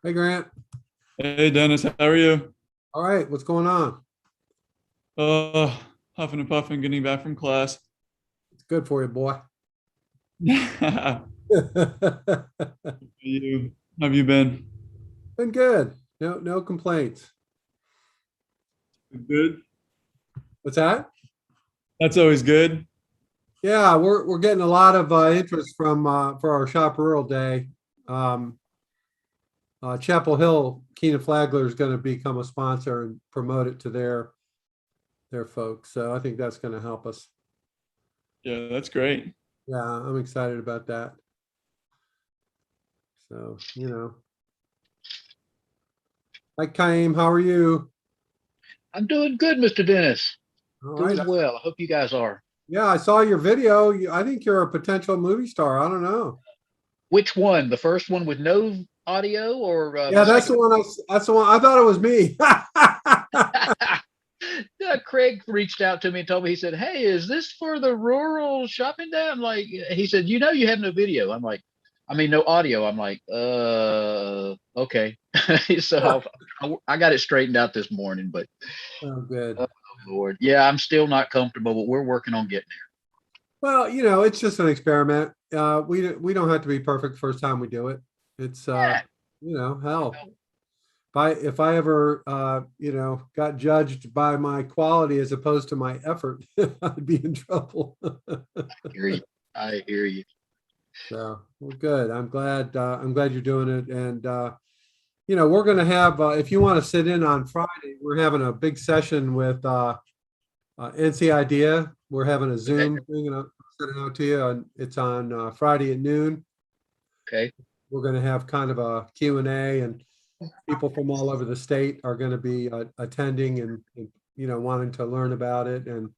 Hey Grant. Hey Dennis, how are you? All right, what's going on? Uh, Huffing and puffing, getting back from class. It's good for you, boy. How Been you have you been? good. No complaints. Good. What's that? That's always good. Yeah, we're getting a lot of interest from for our Shop Rural Day. Um, Chapel Hill Keenan Flagler is going to become a sponsor and promote it to their folks. So I think that's going to help us. Yeah, that's great. Yeah, I'm excited about that. So hi Kaim, how are you? I'm doing good, Mr. Dennis. All right. Doing well. I hope you guys are. Yeah, I saw your video. I think you're a potential movie star. I don't know. Which one? The first one with no audio or Yeah, the that's the second one. That's the one. I thought it was me. one? Craig reached out to me and told me, he said, "Hey, is this for the rural shopping day?" I'm like, he said, you have no video. I'm like, I mean, no audio. I'm like, okay. So I got it straightened out this morning, but Oh, good. oh Lord. Yeah, I'm still not comfortable, but we're working on getting Well, it's just an experiment. We don't have to be perfect first time we do it. It's there. hell. If I ever got judged by my quality as opposed to my effort, I'd be in trouble. I hear you. I hear you. So, well, good. I'm glad you're doing it. And we're going to have if you want to sit in on Friday, we're having a big session with NC Idea. We're having a Okay. Zoom thing, and I'll send it out to you. And it's on Friday at noon. Okay. We're going to have kind of a Q&A, and people from all over the state are going to be attending and wanting to learn about it and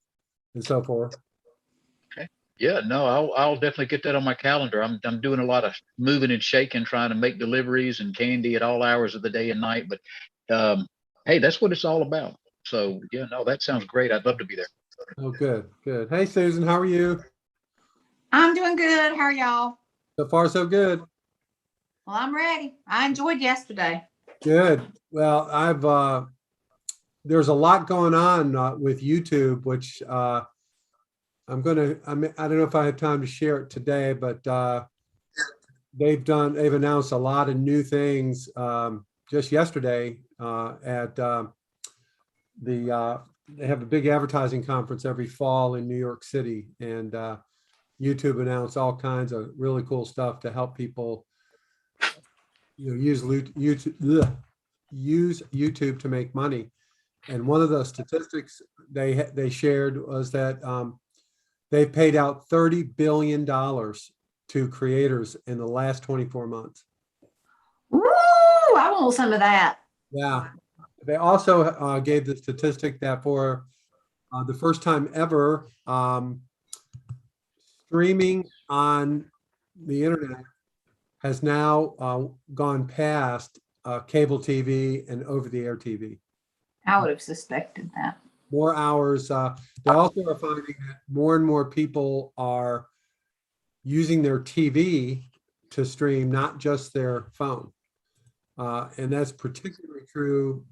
so forth. Yeah, no, I'll definitely get that on my calendar. I'm doing a lot of moving and shaking, trying to make deliveries and candy at all hours of the day and night. But hey, that's what it's all about. So yeah, no, that sounds great. I'd love to be there. Oh, good, good. Hey, Susan, how are you? I'm doing good. How are y'all? So far, so good. Well, I'm ready. I enjoyed yesterday. Good. Well, I've there's a lot going on with YouTube, which I don't know if I have time to share it today, but they've announced a lot of new things just yesterday at they have a big advertising conference every fall in New York City, and YouTube announced all kinds of really cool stuff to help people use YouTube to make money. And one of the statistics they shared was that they paid out $30 billion to creators in the last 24 months. Woo! I want some of that. Yeah. They also gave the statistic that for the first time ever, streaming on the internet has now gone past cable TV and over-the-air TV. I would have suspected that. More hours. They also are finding that more and more people are using their TV to stream, not just their phone. And that's particularly true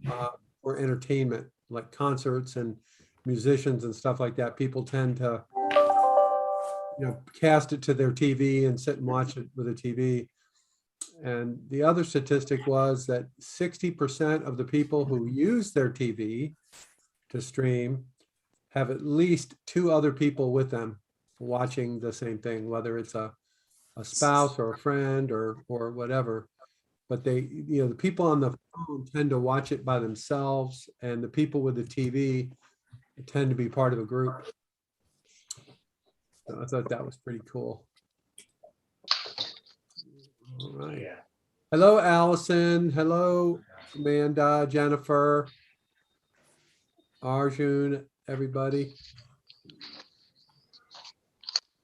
for entertainment, like concerts and musicians and stuff like that. People tend to, cast it to their TV and sit and watch it with a TV. And the other statistic was that 60% of the people who use their TV to stream have at least two other people with them watching the same thing, whether it's a spouse or a friend or whatever. But the people on the phone tend to watch it by themselves, and the people with the TV tend to be part of a group. So I thought that was pretty cool. All right. Hello, Allison. Hello, Amanda, Jennifer, Arjun, everybody.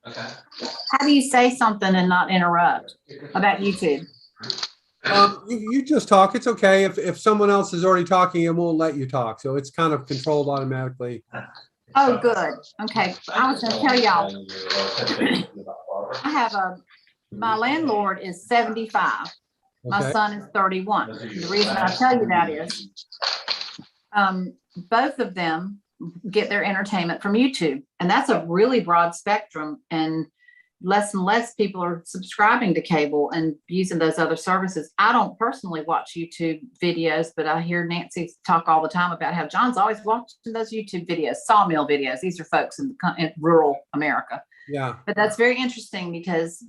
How do you say something and not interrupt about YouTube? You just talk. It's okay. If someone else is already talking, it won't let you talk. So it's kind of controlled automatically. Oh, good. Okay. I was going to tell y'all, my landlord is 75. My Okay. son is 31. The reason I tell you that is both of them get their entertainment from YouTube. And that's a really broad spectrum. And less people are subscribing to cable and using those other services. I don't personally watch YouTube videos, but I hear Nancy talk all the time about how John's always watching those YouTube videos, sawmill videos. These are folks in rural America. Yeah. But that's very interesting because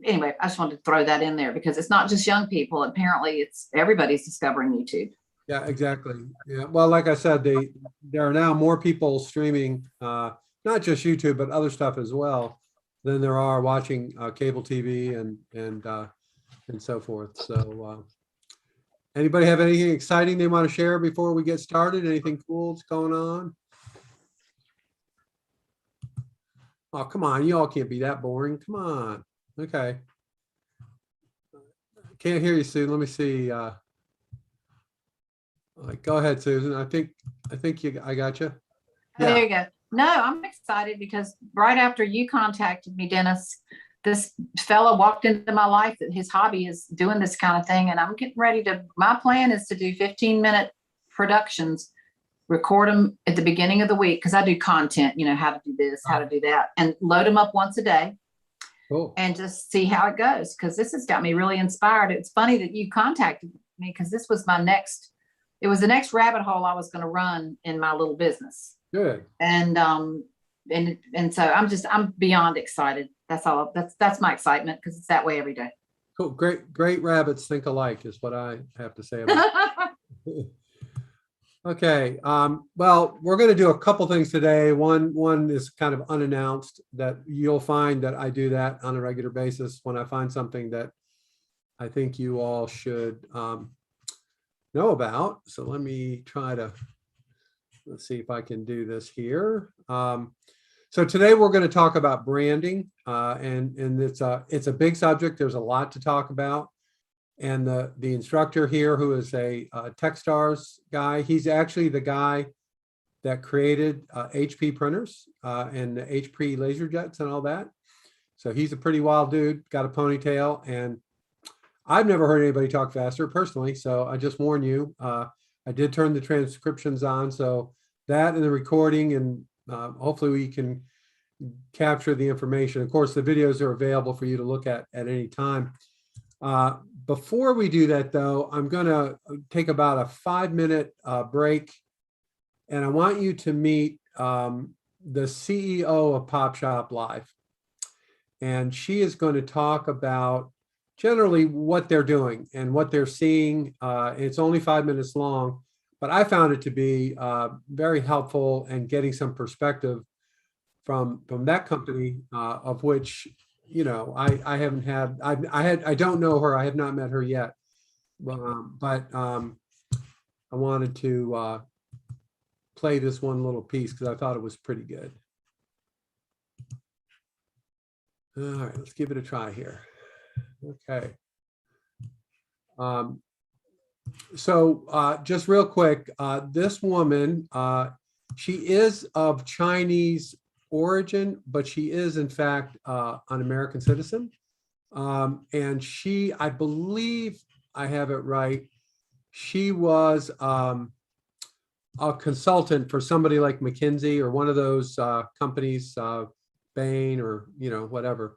anyway, I just wanted to throw that in there because it's not just young people. Apparently it's everybody's discovering YouTube. Yeah, exactly. Yeah. Well, like I said, there are now more people streaming, not just YouTube, but other stuff as well, than there are watching cable TV and so forth. So, anybody have anything exciting they want to share before we get started? Anything cool that's going on? Oh, come on, you all can't be that boring. Come on. Okay. Can't hear you, Susan. Let me see. Go ahead, Susan. I think I got you. Oh, there you go. No, I'm excited because right after you contacted me, Dennis, this fellow walked into my life that his hobby is doing this kind of thing. And I'm getting ready my plan is to do 15-minute productions, record them at the beginning of the week. Cause I do content, how to do this, how to do that, and load them up once a day. Cool. And just see how it goes. Cause this has got me really inspired. It's funny that you contacted me because this was it was the next rabbit hole I was going to run in my little business. Good. And so I'm beyond excited. That's all. That's my excitement because it's that way every day. Cool. Great rabbits think alike is what I have to say about it. Okay. Well, we're going to do a couple things today. One is kind of unannounced that you'll find that I do that on a regular basis when I find something that I think you all should know about. So let me let's see if I can do this here. So today we're going to talk about branding, and it's a big subject. There's a lot to talk about. And the instructor here, who is a Techstars guy, he's actually the guy that created HP printers and the HP laser jets and all that. So he's a pretty wild dude, got a ponytail, and I've never heard anybody talk faster personally. So I just warn you, I did turn the transcriptions on. So that and the recording, and hopefully we can capture the information. Of course, the videos are available for you to look at any time. Before we do that, though, I'm going to take about a 5-minute break, and I want you to meet the CEO of Pop Shop Live. And she is going to talk about generally what they're doing and what they're seeing. It's only 5 minutes long, but I found it to be very helpful and getting some perspective from that company, of which, I haven't had, I don't know her. I have not met her yet, but I wanted to play this one little piece because I thought it was pretty good. All right, let's give it a try here. Okay. So just real quick, this woman, she is of Chinese origin, but she is in fact an American citizen. And she, I believe I have it right, she was a consultant for somebody like McKinsey or one of those companies, Bain or whatever.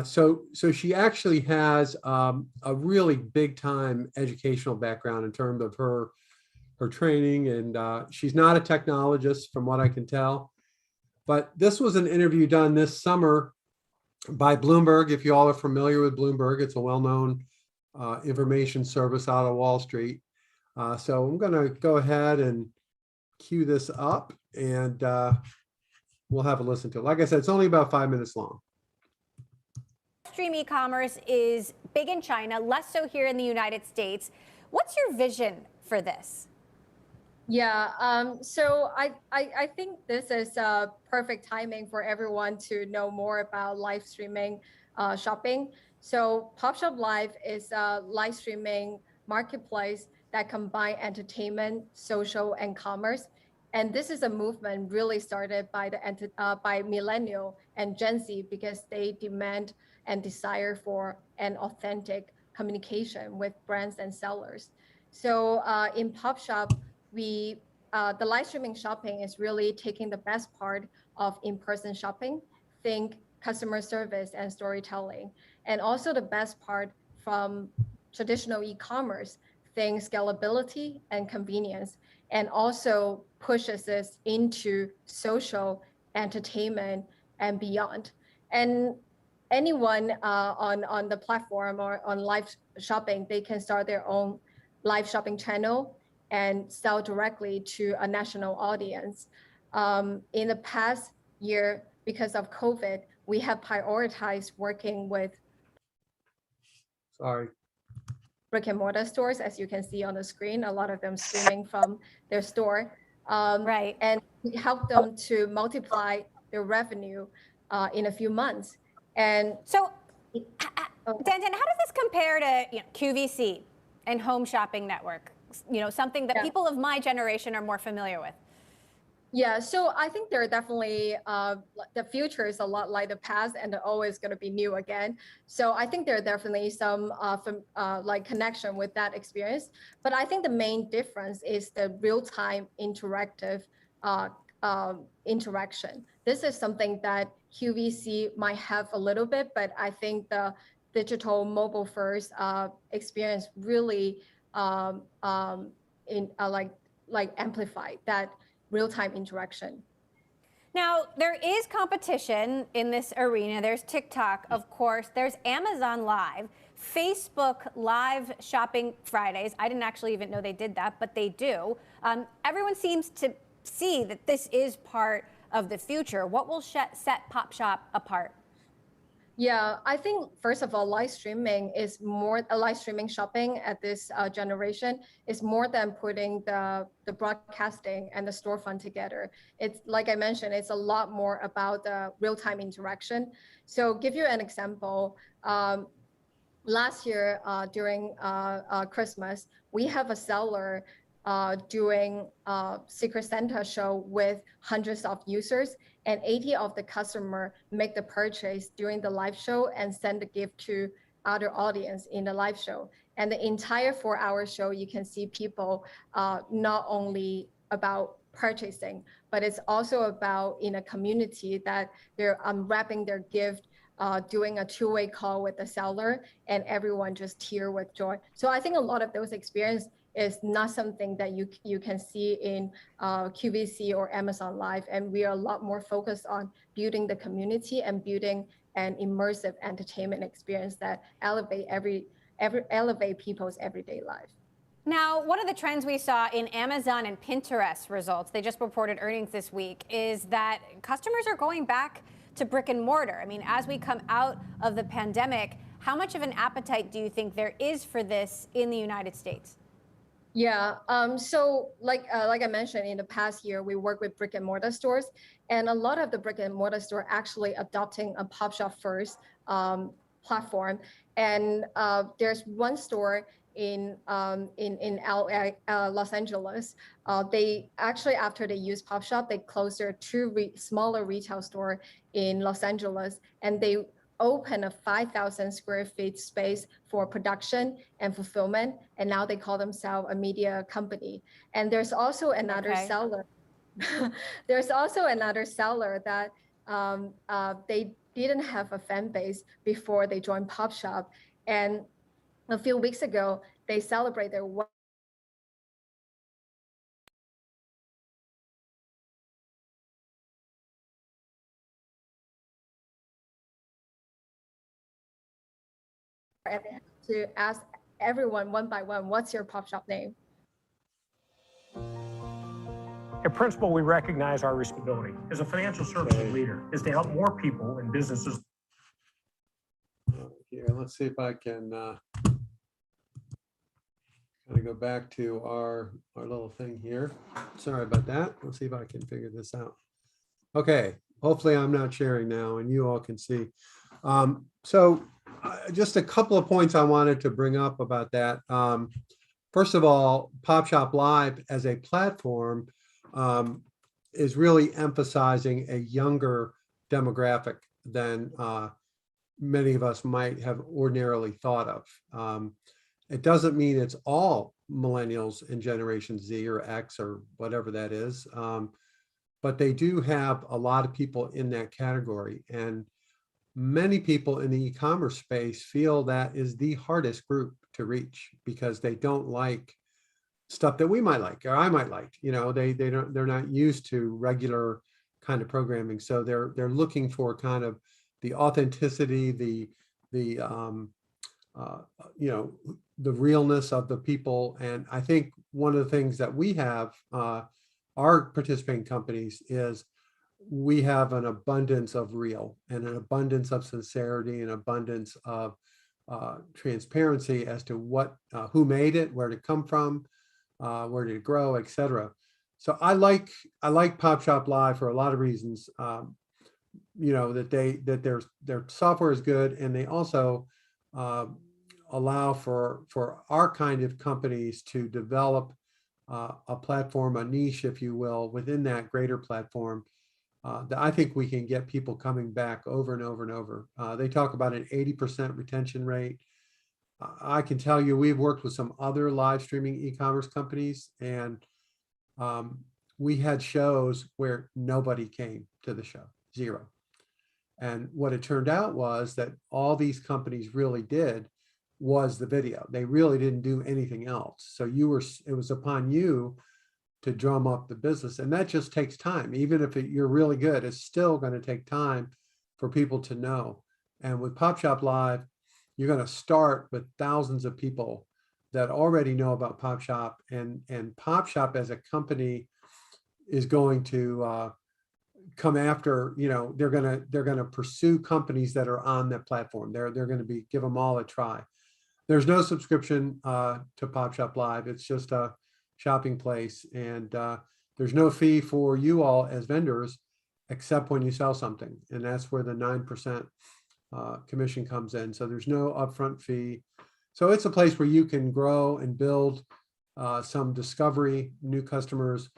So she actually has a really big time educational background in terms of her training, and she's not a technologist from what I can tell. But this was an interview done this summer by Bloomberg. If you all are familiar with Bloomberg, it's a well-known information service out of Wall Street. So I'm going to go ahead and cue this up, and we'll have a listen to it. Like I said, it's only about 5 minutes long. Stream e-commerce is big in China, less so here in the United States. What's your vision for this? Yeah, so I think this is perfect timing for everyone to know more about live streaming shopping. So PopShop Live is a live streaming marketplace that combines entertainment, social, and commerce. And this is a movement really started by by millennial and Gen Z because they demand and desire for an authentic communication with brands and sellers. So in PopShop, the live streaming shopping is really taking the best part of in-person shopping, think customer service and storytelling, and also the best part from traditional e-commerce, think scalability and convenience, and also pushes this into social entertainment and beyond. And anyone on the platform or on live shopping, they can start their own live shopping channel and sell directly to a national audience. In the past year, because of COVID, we have prioritized working with Sorry. brick and mortar stores, as you can see on the screen, a lot of them streaming from their store. Right. And we help them to multiply their revenue in a few months. And So, Danton, how does this compare to QVC and Home Shopping Network? Something that people of my generation are more familiar with. Yeah, so I think they're definitely, the future is a lot like the past, and they're always going to be new again. So I think there are definitely some like connection with that experience. But I think the main difference is the real-time interactive interaction. This is something that QVC might have a little bit, but I think the digital mobile first experience really like amplify that real-time interaction. Now, there is competition in this arena. There's TikTok, of course. There's Amazon Live, Facebook Live Shopping Fridays. I didn't actually even know they did that, but they do. Everyone seems to see that this is part of the future. What will set PopShop apart? Yeah, I think first of all, live streaming is more live streaming shopping at this generation is more than putting the broadcasting and the storefront together. It's like I mentioned, it's a lot more about the real-time interaction. So give you an example. Last year during Christmas, we have a seller doing Secret Santa show with hundreds of users, and 80 of the customer make the purchase during the live show and send the gift to other audience in the live show. And the entire 4-hour show, you can see people not only about purchasing, but it's also about in a community that they're unwrapping their gift, doing a two-way call with the seller, and everyone just tear with joy. So I think a lot of those experiences is not something that you can see in QVC or Amazon Live, and we are a lot more focused on building the community and building an immersive entertainment experience that elevate people's everyday life. Now, one of the trends we saw in Amazon and Pinterest results, they just reported earnings this week, is that customers are going back to brick and mortar. I mean, as we come out of the pandemic, how much of an appetite do you think there is for this in the United States? Yeah, so like I mentioned, in the past year, we work with brick and mortar stores, and a lot of the brick and mortar store actually adopting a PopShop first platform. And there's one store in LA, Los Angeles. They actually, after they use PopShop, they closed their two smaller retail store in Los Angeles, and they open a 5,000 square feet space for production and fulfillment. And now they call themselves a media company. And there's also another seller. There's also another seller that they didn't have a fan base before they joined PopShop. And a few weeks ago, they celebrate their to ask everyone one by one, what's your PopShop name? A principle we recognize our responsibility as a financial services leader is to help more people and businesses. Here, let's see if I can kind of go back to our little thing here. Sorry about that. Let's see if I can figure this out. Okay, hopefully I'm not sharing now and you all can see. So just a couple of points I wanted to bring up about that. First of all, PopShop Live as a platform is really emphasizing a younger demographic than many of us might have ordinarily thought of. It doesn't mean it's all millennials and Generation Z or X or whatever that is. But they do have a lot of people in that category. And many people in the e-commerce space feel that is the hardest group to reach because they don't like stuff that we might like or I might like. You know, they're not used to regular kind of programming. So they're looking for kind of the authenticity, the you know, the realness of the people. And I think one of the things that we have, our participating companies, is we have an abundance of real and an abundance of sincerity and abundance of transparency as to what, who made it, where did it come from, where did it grow, etc. So I like Pop Shop Live for a lot of reasons. You know, that their software is good, and they also allow for our kind of companies to develop a platform, a niche, if you will, within that greater platform that I think we can get people coming back over and over and over. They talk about an 80% retention rate. I can tell you, we've worked with some other live streaming e-commerce companies, and we had shows where nobody came to the show, zero. And what it turned out was that all these companies really did was the video. They really didn't do anything else. So it was upon you to drum up the business. And that just takes time. Even if you're really good, it's still going to take time for people to know. And with Pop Shop Live, you're going to start with thousands of people that already know about Pop Shop, and Pop Shop as a company is going to come after, you know, they're going to pursue companies that are on that platform. They're going to give them all a try. There's no subscription to Pop Shop Live. It's just a shopping place, and there's no fee for you all as vendors, except when you sell something, and that's where the 9% commission comes in. So there's no upfront fee. So it's a place where you can grow and build some discovery, new customers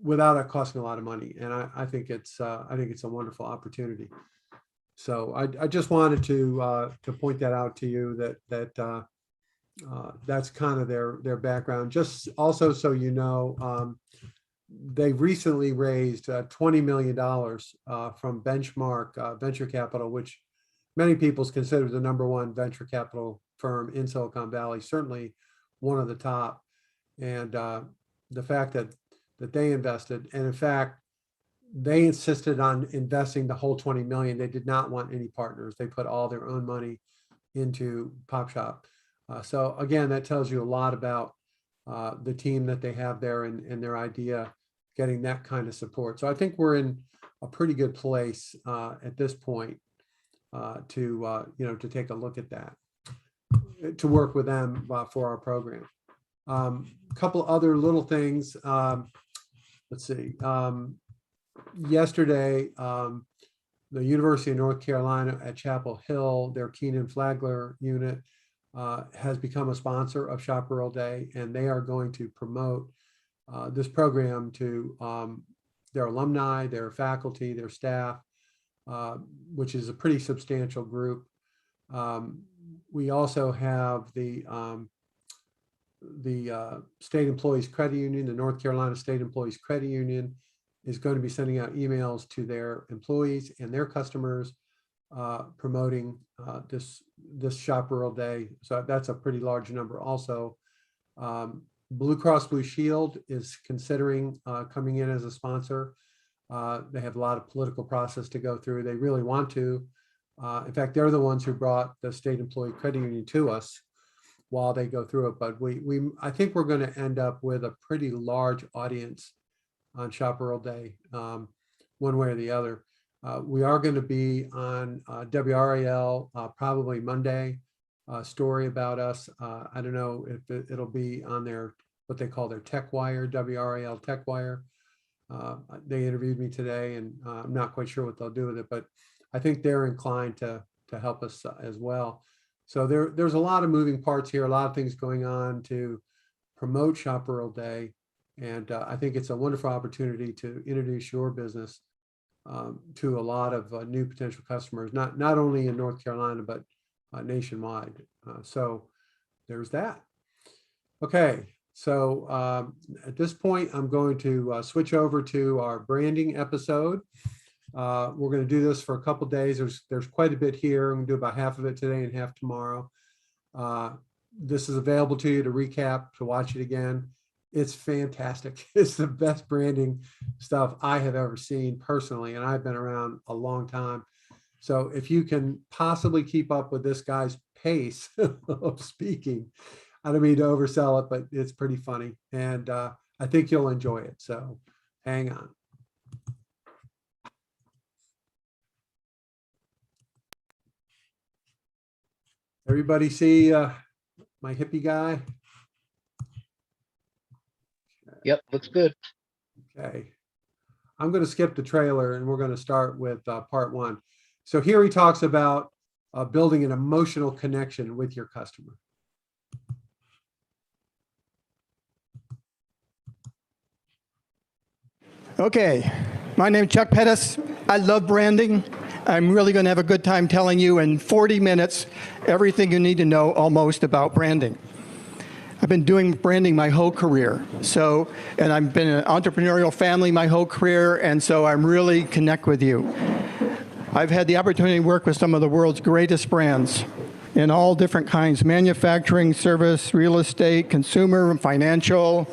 without it costing a lot of money. And I think it's a wonderful opportunity. So I just wanted to point that out to you, that that's kind of their background. Just also so you know, they recently raised $20 million from Benchmark Venture Capital, which many people consider the #1 venture capital firm in Silicon Valley, certainly one of the top. And the fact that they invested, and in fact, they insisted on investing the whole 20 million. They did not want any partners. They put all their own money into Pop Shop. So again, that tells you a lot about the team that they have there and their idea, getting that kind of support. So I think we're in a pretty good place at this point to take a look at that, to work with them for our program. A couple other little things. Let's see. Yesterday, the University of North Carolina at Chapel Hill, their Keenan Flagler unit, has become a sponsor of Shop Rural Day, and they are going to promote this program to their alumni, their faculty, their staff, which is a pretty substantial group. We also have the State Employees Credit Union, the North Carolina State Employees Credit Union, is going to be sending out emails to their employees and their customers promoting this Shop Rural Day. So that's a pretty large number also. Blue Cross Blue Shield is considering coming in as a sponsor. They have a lot of political process to go through. They really want to. In fact, they're the ones who brought the State Employee Credit Union to us while they go through it. But I think we're going to end up with a pretty large audience on Shop Rural Day, one way or the other. We are going to be on WRAL probably Monday, story about us. I don't know if it'll be on their, what they call their Tech Wire, WRAL Tech Wire. They interviewed me today, and I'm not quite sure what they'll do with it, but I think they're inclined to help us as well. So there's a lot of moving parts here, a lot of things going on to promote Shop Rural Day. And I think it's a wonderful opportunity to introduce your business to a lot of new potential customers, not only in North Carolina, but nationwide. So there's that. Okay, so at this point, I'm going to switch over to our branding episode. We're going to do this for a couple days. There's quite a bit here. I'm going to do about half of it today and half tomorrow. This is available to you to recap, to watch it again. It's fantastic. It's the best branding stuff I have ever seen personally, and I've been around a long time. So if you can possibly keep up with this guy's pace of speaking, I don't mean to oversell it, but it's pretty funny, and I think you'll enjoy it. So hang on. Everybody see my hippie guy? Yep, looks good. Okay. I'm going to skip the trailer and we're going to start with part one. So here he talks about building an emotional connection with your customer. Okay, my name's Chuck Pettis. I love branding. I'm really going to have a good time telling you in 40 minutes everything you need to know almost about branding. I've been doing branding my whole career. And I've been in an entrepreneurial family my whole career, and so I'm really connect with you. I've had the opportunity to work with some of the world's greatest brands in all different kinds: manufacturing, service, real estate, consumer, financial,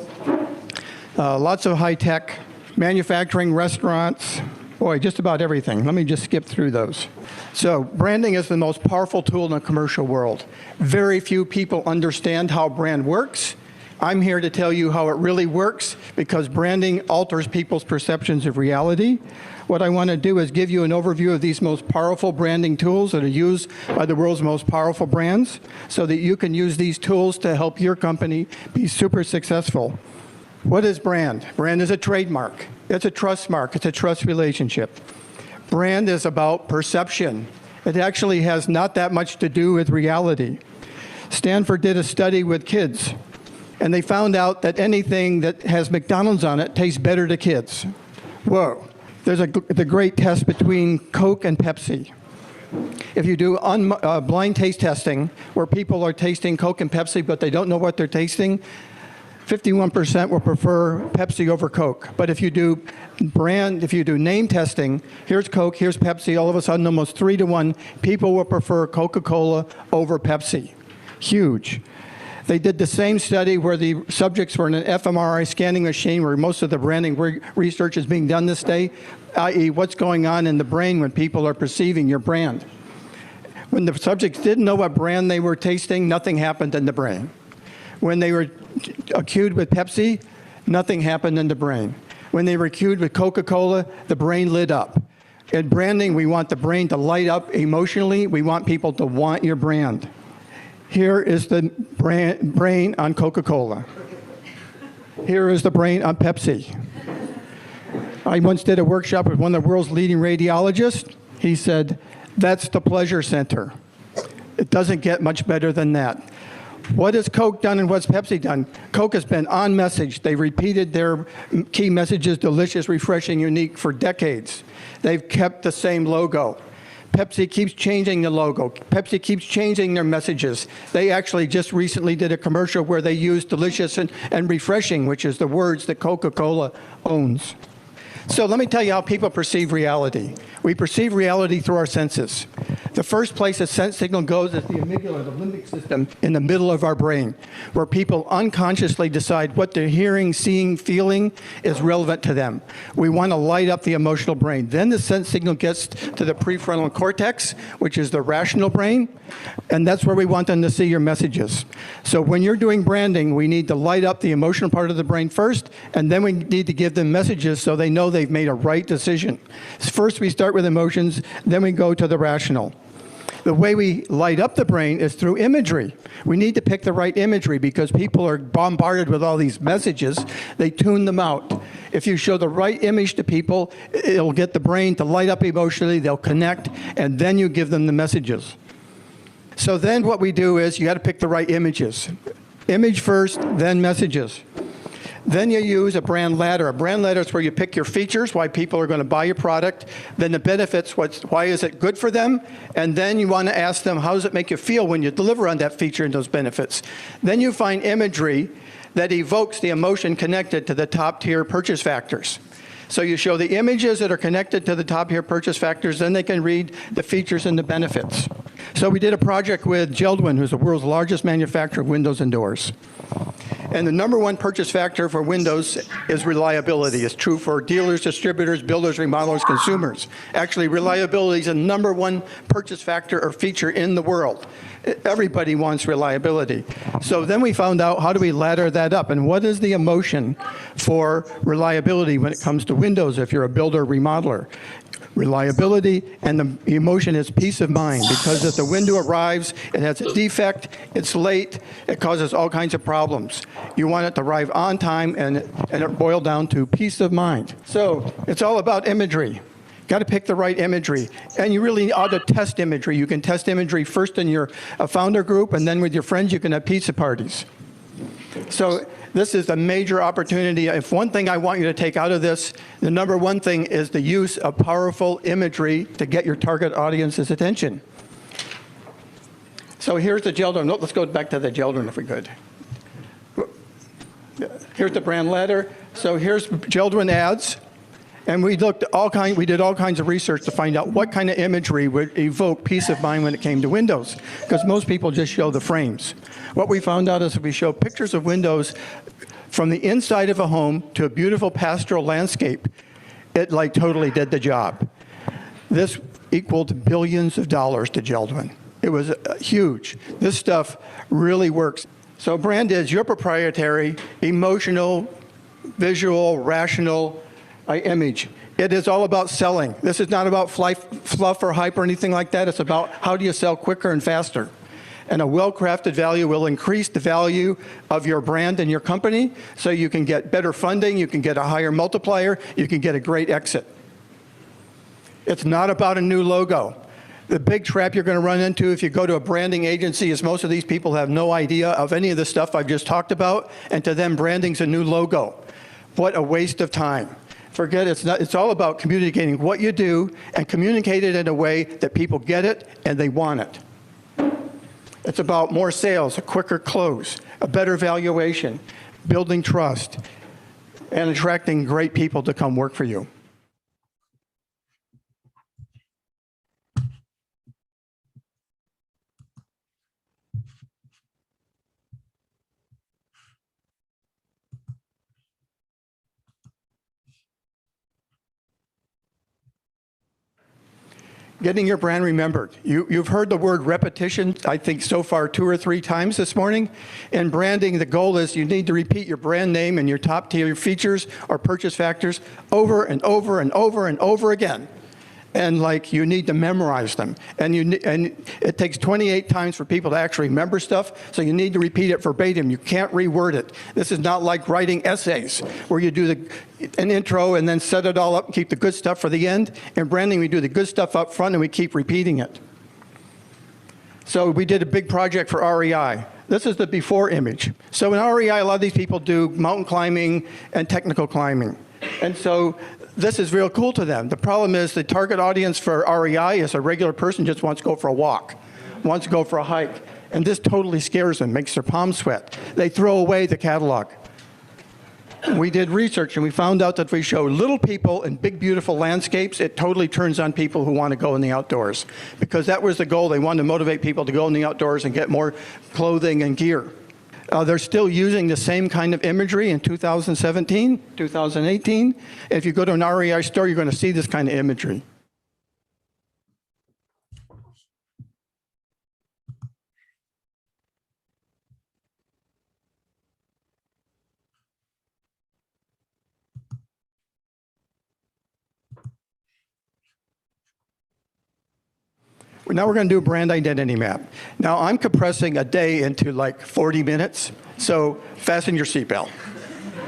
lots of high tech, manufacturing, restaurants, boy, just about everything. Let me just skip through those. So branding is the most powerful tool in the commercial world. Very few people understand how brand works. I'm here to tell you how it really works, because branding alters people's perceptions of reality. What I want to do is give you an overview of these most powerful branding tools that are used by the world's most powerful brands, so that you can use these tools to help your company be super successful. What is brand? Brand is a trademark. It's a trust mark. It's a trust relationship. Brand is about perception. It actually has not that much to do with reality. Stanford did a study with kids, and they found out that anything that has McDonald's on it tastes better to kids. Whoa. There's the great test between Coke and Pepsi. If you do blind taste testing, where people are tasting Coke and Pepsi, but they don't know what they're tasting, 51% will prefer Pepsi over Coke. But if you do name testing, here's Coke, here's Pepsi, all of a sudden almost 3-to-1, people will prefer Coca-Cola over Pepsi. Huge. They did the same study where the subjects were in an fMRI scanning machine, where most of the branding research is being done this day, i.e. what's going on in the brain when people are perceiving your brand. When the subjects didn't know what brand they were tasting, nothing happened in the brain. When they were cued with Pepsi, nothing happened in the brain. When they were cued with Coca-Cola, the brain lit up. In branding, we want the brain to light up emotionally. We want people to want your brand. Here is the brain on Coca-Cola. Here is the brain on Pepsi. I once did a workshop with one of the world's leading radiologists. He said, that's the pleasure center. It doesn't get much better than that. What has Coke done and what's Pepsi done? Coke has been on message. They repeated their key messages, delicious, refreshing, unique, for decades. They've kept the same logo. Pepsi keeps changing the logo. Pepsi keeps changing their messages. They actually just recently did a commercial where they used delicious and refreshing, which is the words that Coca-Cola owns. So let me tell you how people perceive reality. We perceive reality through our senses. The first place a sense signal goes is the amygdala, the limbic system in the middle of our brain, where people unconsciously decide what they're hearing, seeing, feeling is relevant to them. We want to light up the emotional brain. Then the sense signal gets to the prefrontal cortex, which is the rational brain, and that's where we want them to see your messages. So when you're doing branding, we need to light up the emotional part of the brain first, and then we need to give them messages so they know they've made a right decision. First, we start with emotions, then we go to the rational. The way we light up the brain is through imagery. We need to pick the right imagery because people are bombarded with all these messages. They tune them out. If you show the right image to people, it'll get the brain to light up emotionally, they'll connect, and then you give them the messages. So then what we do is you got to pick the right images. Image first, then messages. Then you use a brand ladder. A brand ladder is where you pick your features, why people are going to buy your product, then the benefits, why is it good for them, and then you want to ask them, how does it make you feel when you deliver on that feature and those benefits? Then you find imagery that evokes the emotion connected to the top tier purchase factors. So you show the images that are connected to the top tier purchase factors, then they can read the features and the benefits. So we did a project with Geldwin, who's the world's largest manufacturer of windows and doors. And the number one purchase factor for windows is reliability. It's true for dealers, distributors, builders, remodelers, consumers. Actually, reliability is the number one purchase factor or feature in the world. Everybody wants reliability. So then we found out, how do we ladder that up? And what is the emotion for reliability when it comes to windows if you're a builder, remodeler? Reliability, and the emotion is peace of mind, because if the window arrives, it has a defect, it's late, it causes all kinds of problems. You want it to arrive on time, and it boils down to peace of mind. So it's all about imagery. Got to pick the right imagery. And you really ought to test imagery. You can test imagery first in your founder group, and then with your friends you can have pizza parties. So this is a major opportunity. If one thing I want you to take out of this, the number one thing is the use of powerful imagery to get your target audience's attention. So here's the Geldwin. No, let's go back to the Geldwin if we could. Here's the brand ladder. So here's Geldwin ads. And we did all kinds of research to find out what kind of imagery would evoke peace of mind when it came to windows, because most people just show the frames. What we found out is if we show pictures of windows from the inside of a home to a beautiful pastoral landscape, it like totally did the job. This equaled billions of dollars to Geldwin. It was huge. This stuff really works. So brand is your proprietary, emotional, visual, rational image. It is all about selling. This is not about fluff or hype or anything like that. It's about how do you sell quicker and faster. And a well-crafted value will increase the value of your brand and your company, so you can get better funding, you can get a higher multiplier, you can get a great exit. It's not about a new logo. The big trap you're going to run into if you go to a branding agency is most of these people have no idea of any of the stuff I've just talked about, and to them branding's a new logo. What a waste of time. Forget it. It's all about communicating what you do and communicate it in a way that people get it and they want it. It's about more sales, a quicker close, a better valuation, building trust, and attracting great people to come work for you. Getting your brand remembered. You've heard the word repetition, I think so far 2 or 3 times this morning. In branding, the goal is you need to repeat your brand name and your top tier features or purchase factors over and over and over and over again. And like you need to memorize them. And it takes 28 times for people to actually remember stuff, so you need to repeat it verbatim. You can't reword it. This is not like writing essays where you do an intro and then set it all up and keep the good stuff for the end. In branding, we do the good stuff up front and we keep repeating it. So we did a big project for REI. This is the before image. So in REI, a lot of these people do mountain climbing and technical climbing. And so this is real cool to them. The problem is the target audience for REI is a regular person just wants to go for a walk, wants to go for a hike. And this totally scares them, makes their palms sweat. They throw away the catalog. We did research and we found out that if we show little people in big, beautiful landscapes, it totally turns on people who want to go in the outdoors. Because that was the goal. They wanted to motivate people to go in the outdoors and get more clothing and gear. They're still using the same kind of imagery in 2017, 2018. If you go to an REI store, you're going to see this kind of imagery. Now we're going to do a brand identity map. Now I'm compressing a day into like 40 minutes, so fasten your seatbelt.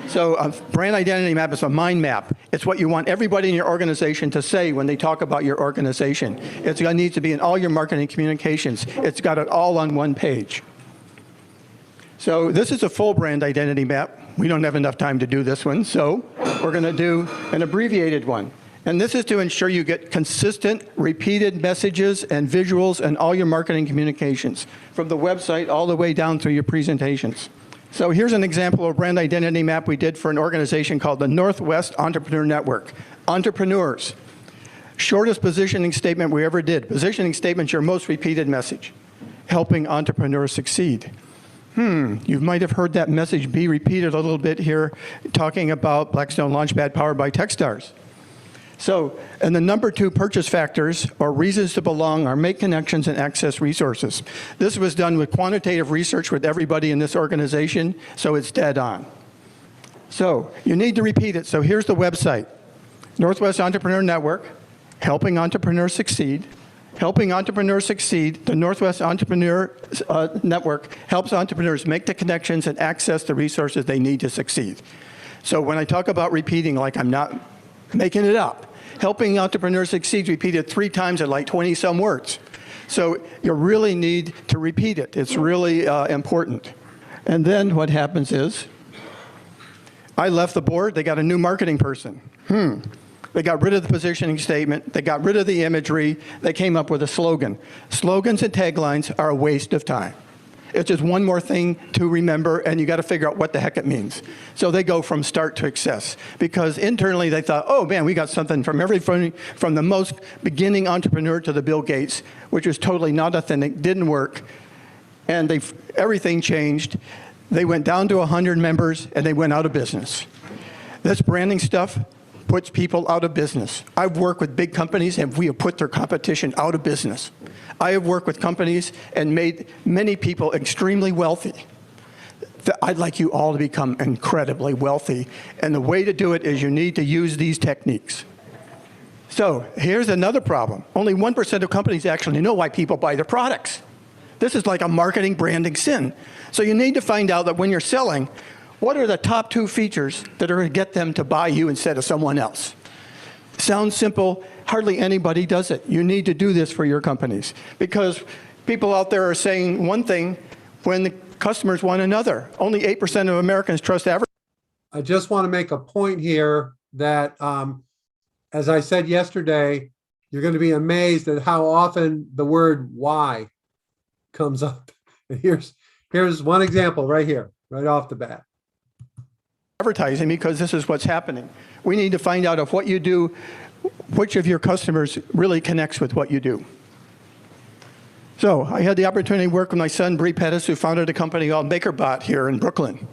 So a brand identity map is a mind map. It's what you want everybody in your organization to say when they talk about your organization. It's going to need to be in all your marketing communications. It's got it all on one page. So this is a full brand identity map. we don't have enough time to do this one, so we're going to do an abbreviated one. And this is to ensure you get consistent, repeated messages and visuals in all your marketing communications, from the website all the way down through your presentations. So here's an example of a brand identity map we did for an organization called the Northwest Entrepreneur Network. Entrepreneurs. Shortest positioning statement we ever did. Positioning statement's your most repeated message. Helping entrepreneurs succeed. You might have heard that message be repeated a little bit here, talking about Blackstone Launchpad powered by Techstars. So, and the number 2 purchase factors or reasons to belong are make connections and access resources. This was done with quantitative research with everybody in this organization, so it's dead on. So, you need to repeat it. So here's the website. Northwest Entrepreneur Network, helping entrepreneurs succeed. Helping entrepreneurs succeed, the Northwest Entrepreneur Network helps entrepreneurs make the connections and access the resources they need to succeed. So when I talk about repeating, like I'm not making it up, helping entrepreneurs succeed repeated 3 times in like 20 some words. So you really need to repeat it. It's really important. And then what happens is, I left the board, they got a new marketing person. They got rid of the positioning statement. They got rid of the imagery. They came up with a slogan. Slogans and taglines are a waste of time. It's just one more thing to remember, and you got to figure out what the heck it means. So they go from start to success. Because internally they thought, oh man, we got something from from the most beginning entrepreneur to the Bill Gates, which was totally not authentic, didn't work, and everything changed. They went down to 100 members, and they went out of business. This branding stuff puts people out of business. I've worked with big companies and we have put their competition out of business. I have worked with companies and made many people extremely wealthy. I'd like you all to become incredibly wealthy. And the way to do it is you need to use these techniques. So here's another problem. Only 1% of companies actually know why people buy their products. This is like a marketing branding sin. So you need to find out that when you're selling, what are the top 2 features that are going to get them to buy you instead of someone else? Sounds simple. Hardly anybody does it. You need to do this for your companies because people out there are saying one thing when the customers want another. Only 8% of Americans trust advertising. I just want to make a point here that, as I said yesterday, you're going to be amazed at how often the word why comes up. And here's one example right here, right off the bat. Advertising because this is what's happening. We need to find out if what you do, which of your customers really connects with what you do. So I had the opportunity to work with my son, Bree Pettis, who founded a company called MakerBot here in Brooklyn.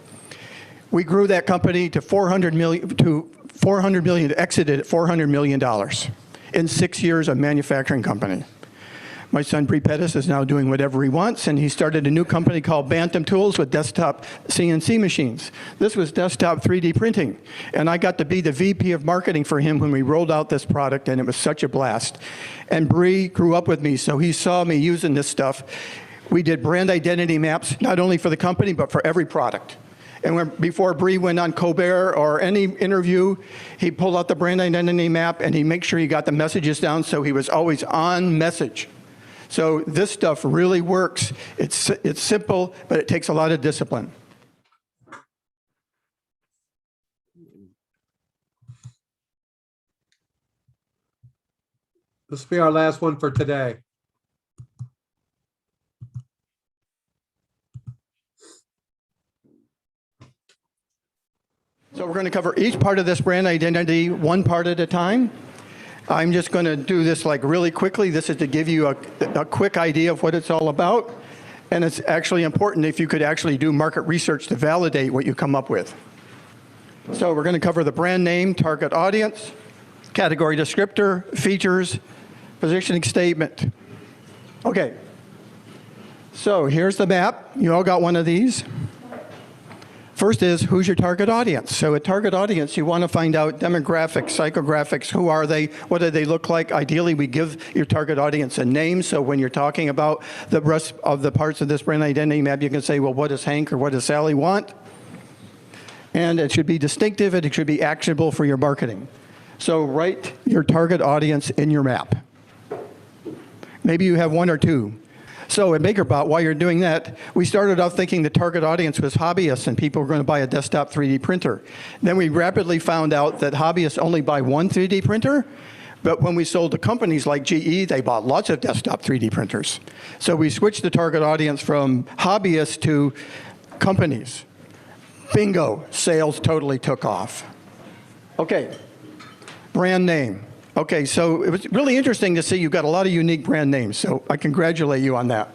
We grew that company to $400 million, exited at $400 million in 6 years of manufacturing company. My son, Bree Pettis, is now doing whatever he wants, and he started a new company called Bantam Tools with desktop CNC machines. This was desktop 3D printing, and I got to be the VP of marketing for him when we rolled out this product, and it was such a blast. And Bree grew up with me, so he saw me using this stuff. We did brand identity maps, not only for the company, but for every product. And before Bree went on Colbert or any interview, he'd pull out the brand identity map, and he'd make sure he got the messages down, so he was always on message. So this stuff really works. It's simple, but it takes a lot of discipline. This will be our last one for today. So we're going to cover each part of this brand identity one part at a time. I'm just going to do this like really quickly. This is to give you a quick idea of what it's all about. And it's actually important if you could actually do market research to validate what you come up with. So we're going to cover the brand name, target audience, category descriptor, features, positioning statement. Okay. So here's the map. You all got one of these. First is, who's your target audience? So a target audience, you want to find out demographics, psychographics, who are they, what do they look like? Ideally, we give your target audience a name, so when you're talking about the rest of the parts of this brand identity map, you can say, well, what does Hank or what does Sally want? And it should be distinctive and it should be actionable for your marketing. So write your target audience in your map. Maybe you have 1 or 2. So at MakerBot, while you're doing that, we started off thinking the target audience was hobbyists and people were going to buy a desktop 3D printer. Then we rapidly found out that hobbyists only buy one 3D printer, but when we sold to companies like GE, they bought lots of desktop 3D printers. So we switched the target audience from hobbyists to companies. Bingo, sales totally took off. Okay, brand name. Okay, so it was really interesting to see you've got a lot of unique brand names, so I congratulate you on that.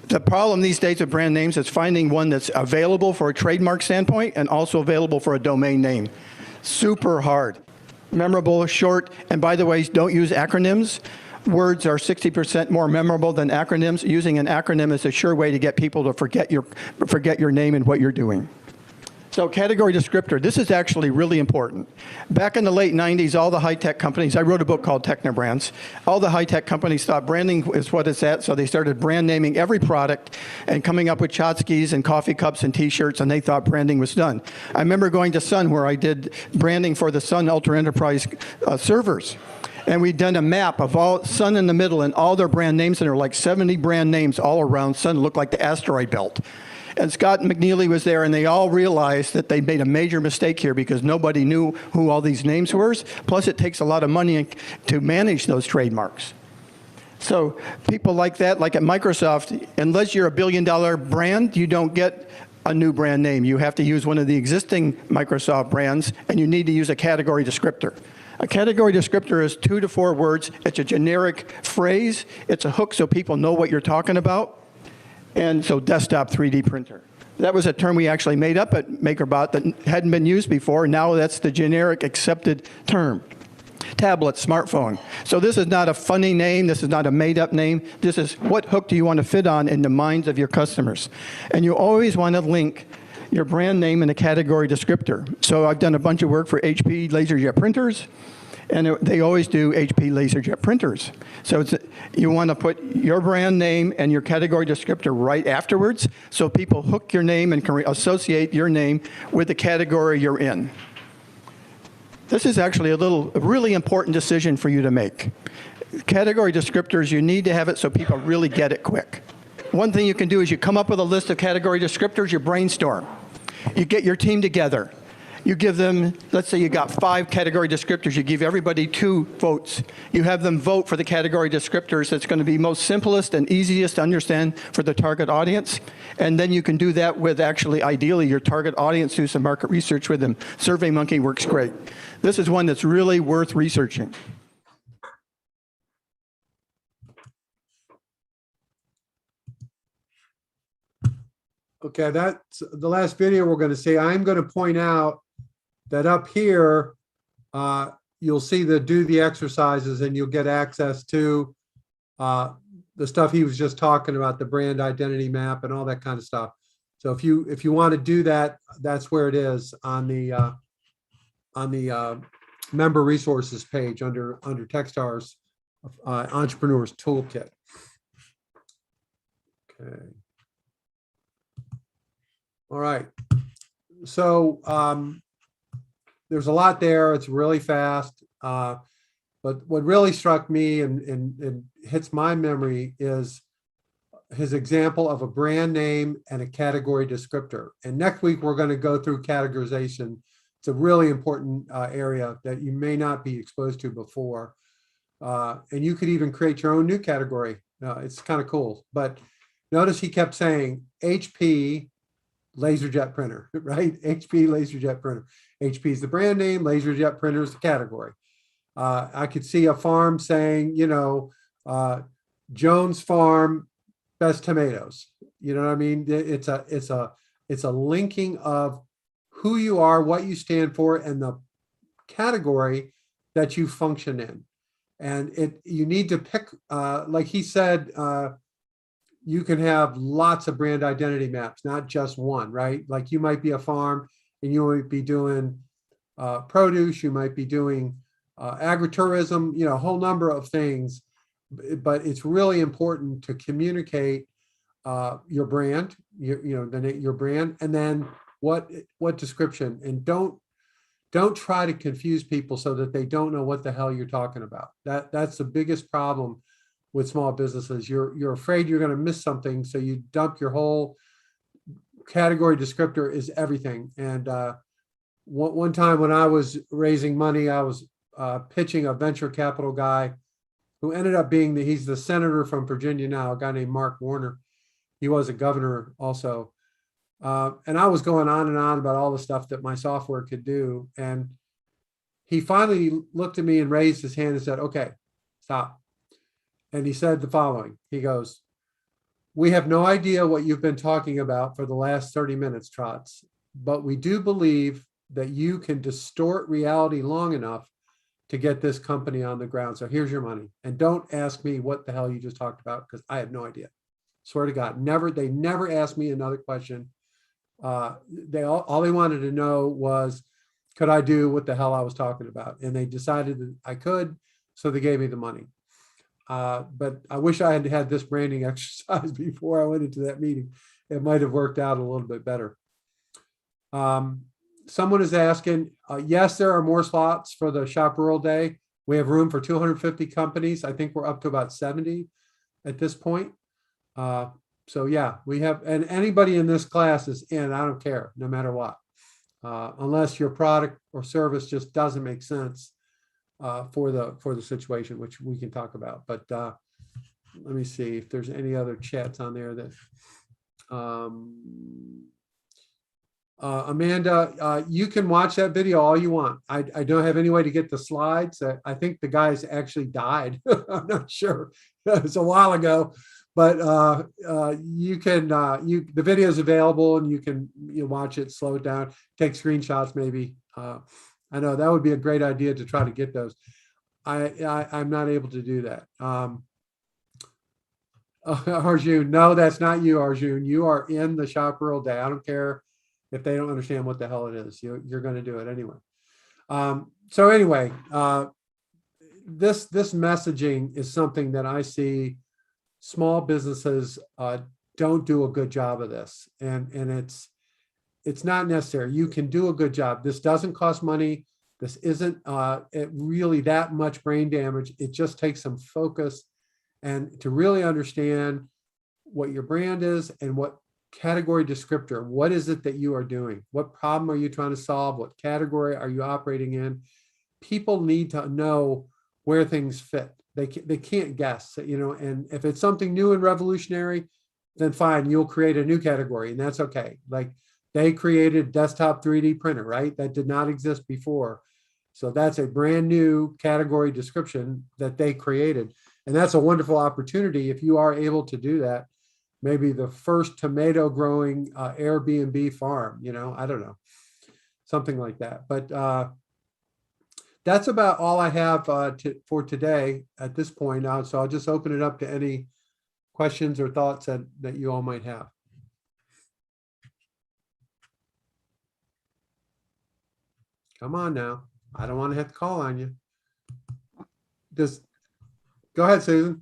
The problem these days with brand names is finding one that's available for a trademark standpoint and also available for a domain name. Super hard. Memorable, short, and by the way, don't use acronyms. Words are 60% more memorable than acronyms. Using an acronym is a sure way to get people to forget your name and what you're doing. So category descriptor, this is actually really important. Back in the late 90s, all the high-tech companies, I wrote a book called Technobrands, all the high-tech companies thought branding is what it's at, so they started brand naming every product and coming up with tchotchkes and coffee cups and t-shirts, and they thought branding was done. I remember going to Sun where I did branding for the Sun Ultra Enterprise servers. And we'd done a map of all Sun in the middle and all their brand names, and there were like 70 brand names all around Sun. It looked like the asteroid belt. And Scott McNeely was there, and they all realized that they made a major mistake here because nobody knew who all these names were. Plus, it takes a lot of money to manage those trademarks. So people like that, like at Microsoft, unless you're a billion-dollar brand, you don't get a new brand name. You have to use one of the existing Microsoft brands, and you need to use a category descriptor. A category descriptor is 2 to 4 words. It's a generic phrase. It's a hook so people know what you're talking about. And so desktop 3D printer. That was a term we actually made up at MakerBot that hadn't been used before. Now that's the generic accepted term. Tablet, smartphone. So this is not a funny name. This is not a made up name. This is what hook do you want to fit on in the minds of your customers. And you always want to link your brand name and a category descriptor. So I've done a bunch of work for HP LaserJet printers. And they always do HP LaserJet printers. So you want to put your brand name and your category descriptor right afterwards so people hook your name and can associate your name with the category you're in. This is actually a really important decision for you to make. Category descriptors, you need to have it so people really get it quick. One thing you can do is you come up with a list of category descriptors, you brainstorm. You get your team together. You give them, let's say you got 5 category descriptors, you give everybody 2 votes. You have them vote for the category descriptors that's going to be most simplest and easiest to understand for the target audience. And then you can do that with actually, ideally, your target audience, do some market research with them. SurveyMonkey works great. This is one that's really worth researching. Okay, that's the last video we're going to see. I'm going to point out that up here, you'll see the do the exercises and you'll get access to the stuff he was just talking about, the brand identity map and all that kind of stuff. So if you want to do that, that's where it is on the member resources page under Techstars Entrepreneurs Toolkit. Okay. All right. So there's a lot there. It's really fast. But what really struck me and hits my memory is his example of a brand name and a category descriptor. And next week, we're going to go through categorization. It's a really important area that you may not be exposed to before. And you could even create your own new category. It's kind of cool. But notice he kept saying HP LaserJet printer, right? HP LaserJet printer. HP is the brand name, LaserJet printer is the category. I could see a farm saying, you know, Jones Farm, best tomatoes. You know what I mean? It's a linking of who you are, what you stand for, and the category that you function in. And you need to pick, like he said, you can have lots of brand identity maps, not just one, right? Like you might be a farm and you might be doing produce, you might be doing agritourism, you know, a whole number of things. But it's really important to communicate your brand, your brand, and then what description. And don't try to confuse people so that they don't know what the hell you're talking about. That's the biggest problem with small businesses. You're afraid you're going to miss something, so you dump your whole category descriptor is everything. And one time when I was raising money, I was pitching a venture capital guy who ended up being he's the senator from Virginia now, a guy named Mark Warner. He was a governor also. And I was going on and on about all the stuff that my software could do. And he finally looked at me and raised his hand and said, okay, stop. And he said the following. He goes, "We have no idea what you've been talking about for the last 30 minutes, Trotz, but we do believe that you can distort reality long enough to get this company on the ground. So here's your money. And don't ask me what the hell you just talked about, because I have no idea. Swear to God, they never asked me another question. All they wanted to know was, could I do what the hell I was talking about? And they decided that I could, so they gave me the money. But I wish I had had this branding exercise before I went into that meeting. It might have worked out a little bit better. Someone is asking, yes, there are more slots for the Shop Rural Day. We have room for 250 companies. I think we're up to about 70 at this point. So yeah, we have, and anybody in this class is in, I don't care, no matter what. Unless your product or service just doesn't make sense for the situation, which we can talk about. But let me see if there's any other chats on there that Amanda, you can watch that video all you want. I don't have any way to get the slides. I think the guys actually died. I'm not sure. It was a while ago, but you can the video is available and you can watch it, slow it down, take screenshots maybe. I know that would be a great idea to try to get those. I'm not able to do that. Arjun, no, that's not you, Arjun. You are in the Shop Rural Day. I don't care if they don't understand what the hell it is. You're going to do it anyway. So anyway, this messaging is something that I see small businesses don't do a good job of this, and it's not necessary. You can do a good job. This doesn't cost money. This isn't really that much brain damage. It just takes some focus and to really understand what your brand is and what category descriptor, what is it that you are doing? What problem are you trying to solve? What category are you operating in? People need to know where things fit. They can't guess, and if it's something new and revolutionary, then fine, you'll create a new category and that's okay. Like they created desktop 3D printer, right? That did not exist before. So that's a brand new category description that they created. And that's a wonderful opportunity if you are able to do that. Maybe the first tomato growing Airbnb farm, I don't know, something like that. But that's about all I have for today at this point. So I'll just open it up to any questions or thoughts that you all might have. Come on now. I don't want to have to call on you. Just go ahead, Susan.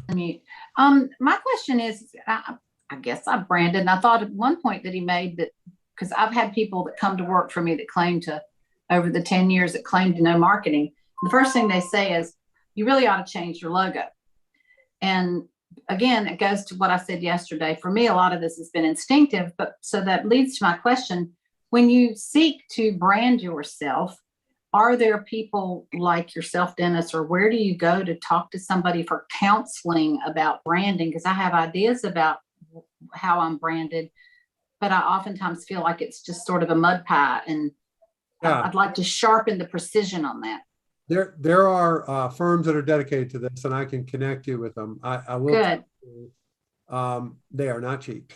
My question is, I guess I branded, and I thought at one point that he made that, because I've had people that come to work for me that claim to, over the 10 years, that claim to know marketing. The first thing they say is, you really ought to change your logo. And again, it goes to what I said yesterday. For me, a lot of this has been instinctive, but so that leads to my question. When you seek to brand yourself, are there people like yourself, Dennis, or where do you go to talk to somebody for counseling about branding? Because I have ideas about how I'm branded, but I oftentimes feel like it's just sort of a mud pie, and I'd like to sharpen the precision on that. There are firms that are dedicated to this, and I can connect you with them. I will. Good. They are not cheap.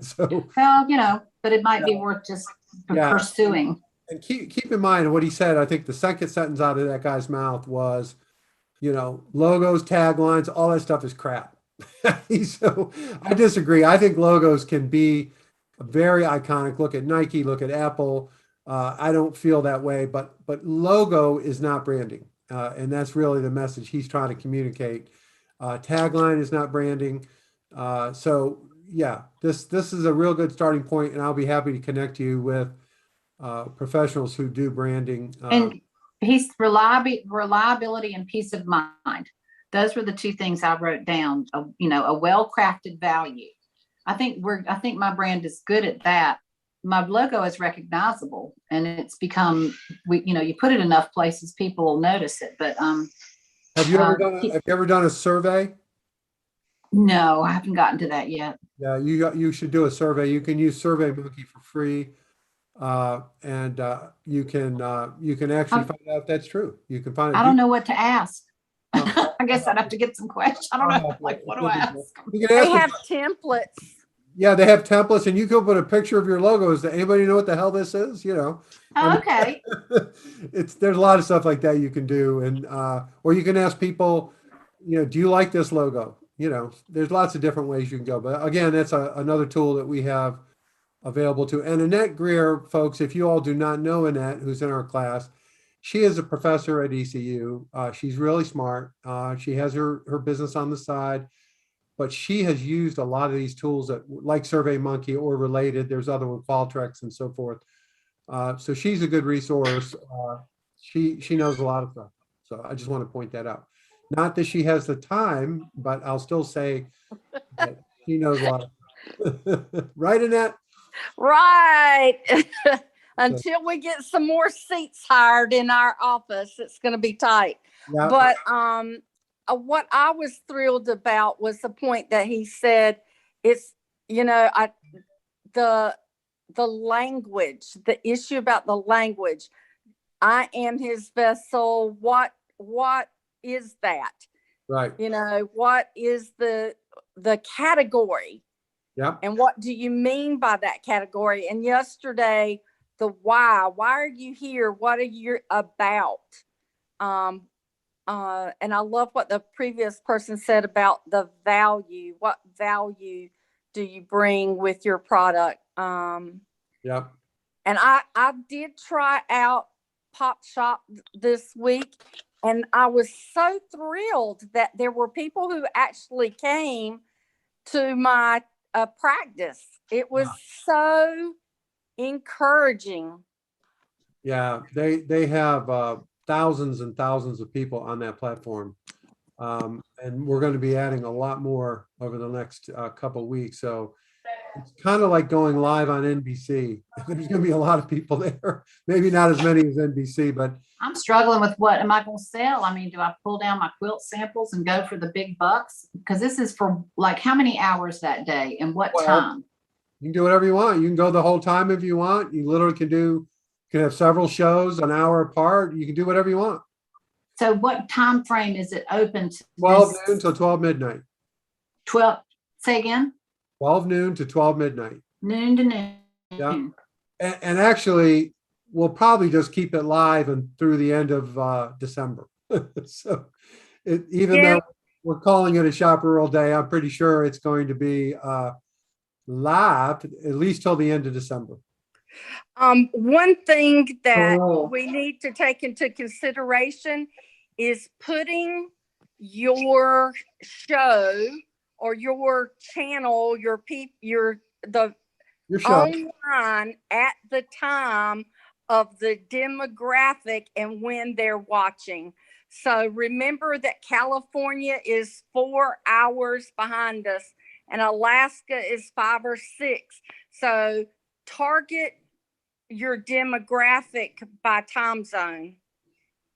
So, well, but it might be worth just pursuing. And keep in mind what he said. I think the second sentence out of that guy's mouth was, logos, taglines, all that stuff is crap. So I disagree. I think logos can be very iconic. Look at Nike, look at Apple. I don't feel that way, but logo is not branding. And that's really the message he's trying to communicate. Tagline is not branding. So yeah, this is a real good starting point, and I'll be happy to connect you with professionals who do branding. And he's reliability and peace of mind. Those were the two things I wrote down. A well-crafted value. I think my brand is good at that. My logo is recognizable, and it's become, you put it enough places, people will notice it. But Have you ever done a survey? no, I haven't gotten to that yet. Yeah, you should do a survey. You can use SurveyMonkey for free, and you can actually find out if that's true. You can find it. I don't know what to ask. I guess I'd have to get some questions. I don't know. Like, what do I ask? You can ask They them. have templates. Yeah, they have templates, and you can put a picture of your logos. Does anybody know what the hell this is? Okay. There's a lot of stuff like that you can do, and or you can ask people, do you like this logo? There's lots of different ways you can go. But again, that's another tool that we have available to. And Annette Greer, folks, if you all do not know Annette, who's in our class, she is a professor at ECU. She's really smart. She has her business on the side, but she has used a lot of these tools like SurveyMonkey or related. There's other ones, Qualtrics and so forth. So she's a good resource. She knows a lot of stuff. So I just want to point that out. Not that she has the time, but I'll still say that she knows a lot of stuff. Right, Annette? Right. Until we get some more seats hired in our office, it's going to be tight. Yeah. But what I was thrilled about was the point that he said, it's, the language, the issue about the language. I am his vessel. What is that? Right. What is the category? Yeah. And what do you mean by that category? And yesterday, the why are you here? What are you about? And I love what the previous person said about the value. What value do you bring with your product? Yeah. And I did try out Pop Shop this week, and I was so thrilled that there were people who actually came to my practice. It was so encouraging. Yeah, they have thousands and thousands of people on that platform. And we're going to be adding a lot more over the next couple of weeks. So it's kind of like going live on NBC. There's going to be a lot of people there. Maybe not as many as NBC, but I'm struggling with what am I going to sell? I mean, do I pull down my quilt samples and go for the big bucks? Because this is for like how many hours that day and what time? you can do whatever you want. You can go the whole time if you want. You literally can have several shows an hour apart. You can do whatever you want. So what time frame is it open to? 12 noon till 12 midnight. 12, say again? 12 noon to 12 midnight. Noon to noon. Yeah. And actually, we'll probably just keep it live and through the end of December. So even though we're calling it a Shop Rural Day, I'm pretty sure it's going to be live at least till the end of December. One thing that we need to take into consideration is putting your show or your channel, your show online at the time of the demographic and when they're watching. So remember that California is 4 hours behind us and Alaska is 5 or 6. So target your demographic by time zone.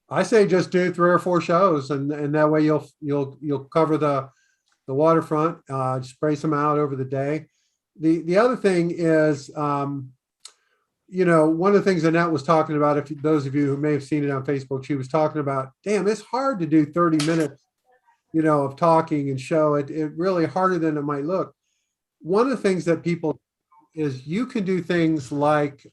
I say just do 3 or 4 shows, and that way you'll cover the waterfront. Spray some out over the day. The other thing is, one of the things Annette was talking about, if those of you who may have seen it on Facebook, she was talking about, damn, it's hard to do 30 minutes, of talking and show it really harder than it might look. One of the things that people is you can do things like,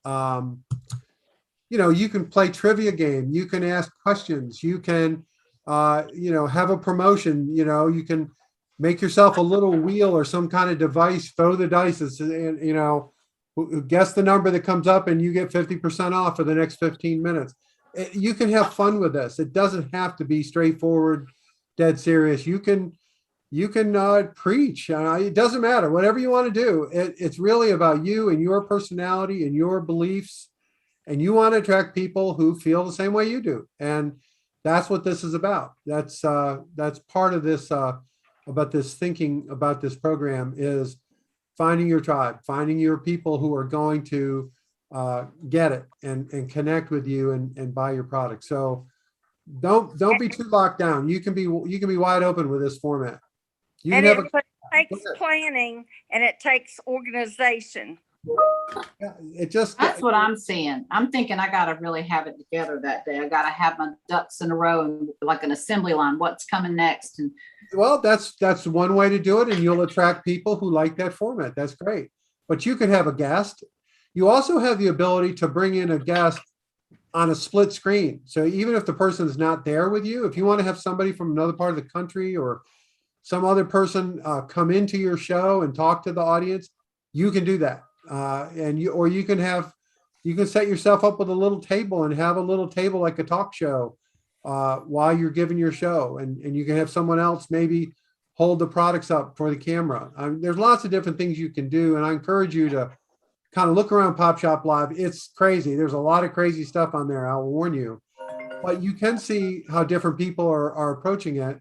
you can play trivia game, you can ask questions, you can, have a promotion, you can make yourself a little wheel or some kind of device, throw the dice, and, guess the number that comes up and you get 50% off for the next 15 minutes. You can have fun with this. It doesn't have to be straightforward, dead serious. You can preach. It doesn't matter. Whatever you want to do. It's really about you and your personality and your beliefs and you want to attract people who feel the same way you do. And that's what this is about. That's part of this, about this thinking about this program, is finding your tribe, finding your people who are going to get it and connect with you and buy your product. So don't be too locked down. You can be wide open with this format. You can And have it takes planning and it takes organization. it just That's what I'm seeing. I'm thinking I gotta really have it together that day. I gotta have my ducks in a row and like an assembly line, what's coming next. And well, that's one way to do it, and you'll attract people who like that format. That's great. But you could have a guest. You also have the ability to bring in a guest on a split screen. So even if the person is not there with you, if you want to have somebody from another part of the country or some other person come into your show and talk to the audience, you can do that. You can set yourself up with a little table and have a little table like a talk show while you're giving your show, and you can have someone else maybe hold the products up for the camera. There's lots of different things you can do, and I encourage you to kind of look around Pop Shop Live. It's crazy. There's a lot of crazy stuff on there, I'll warn you, but you can see how different people are approaching it.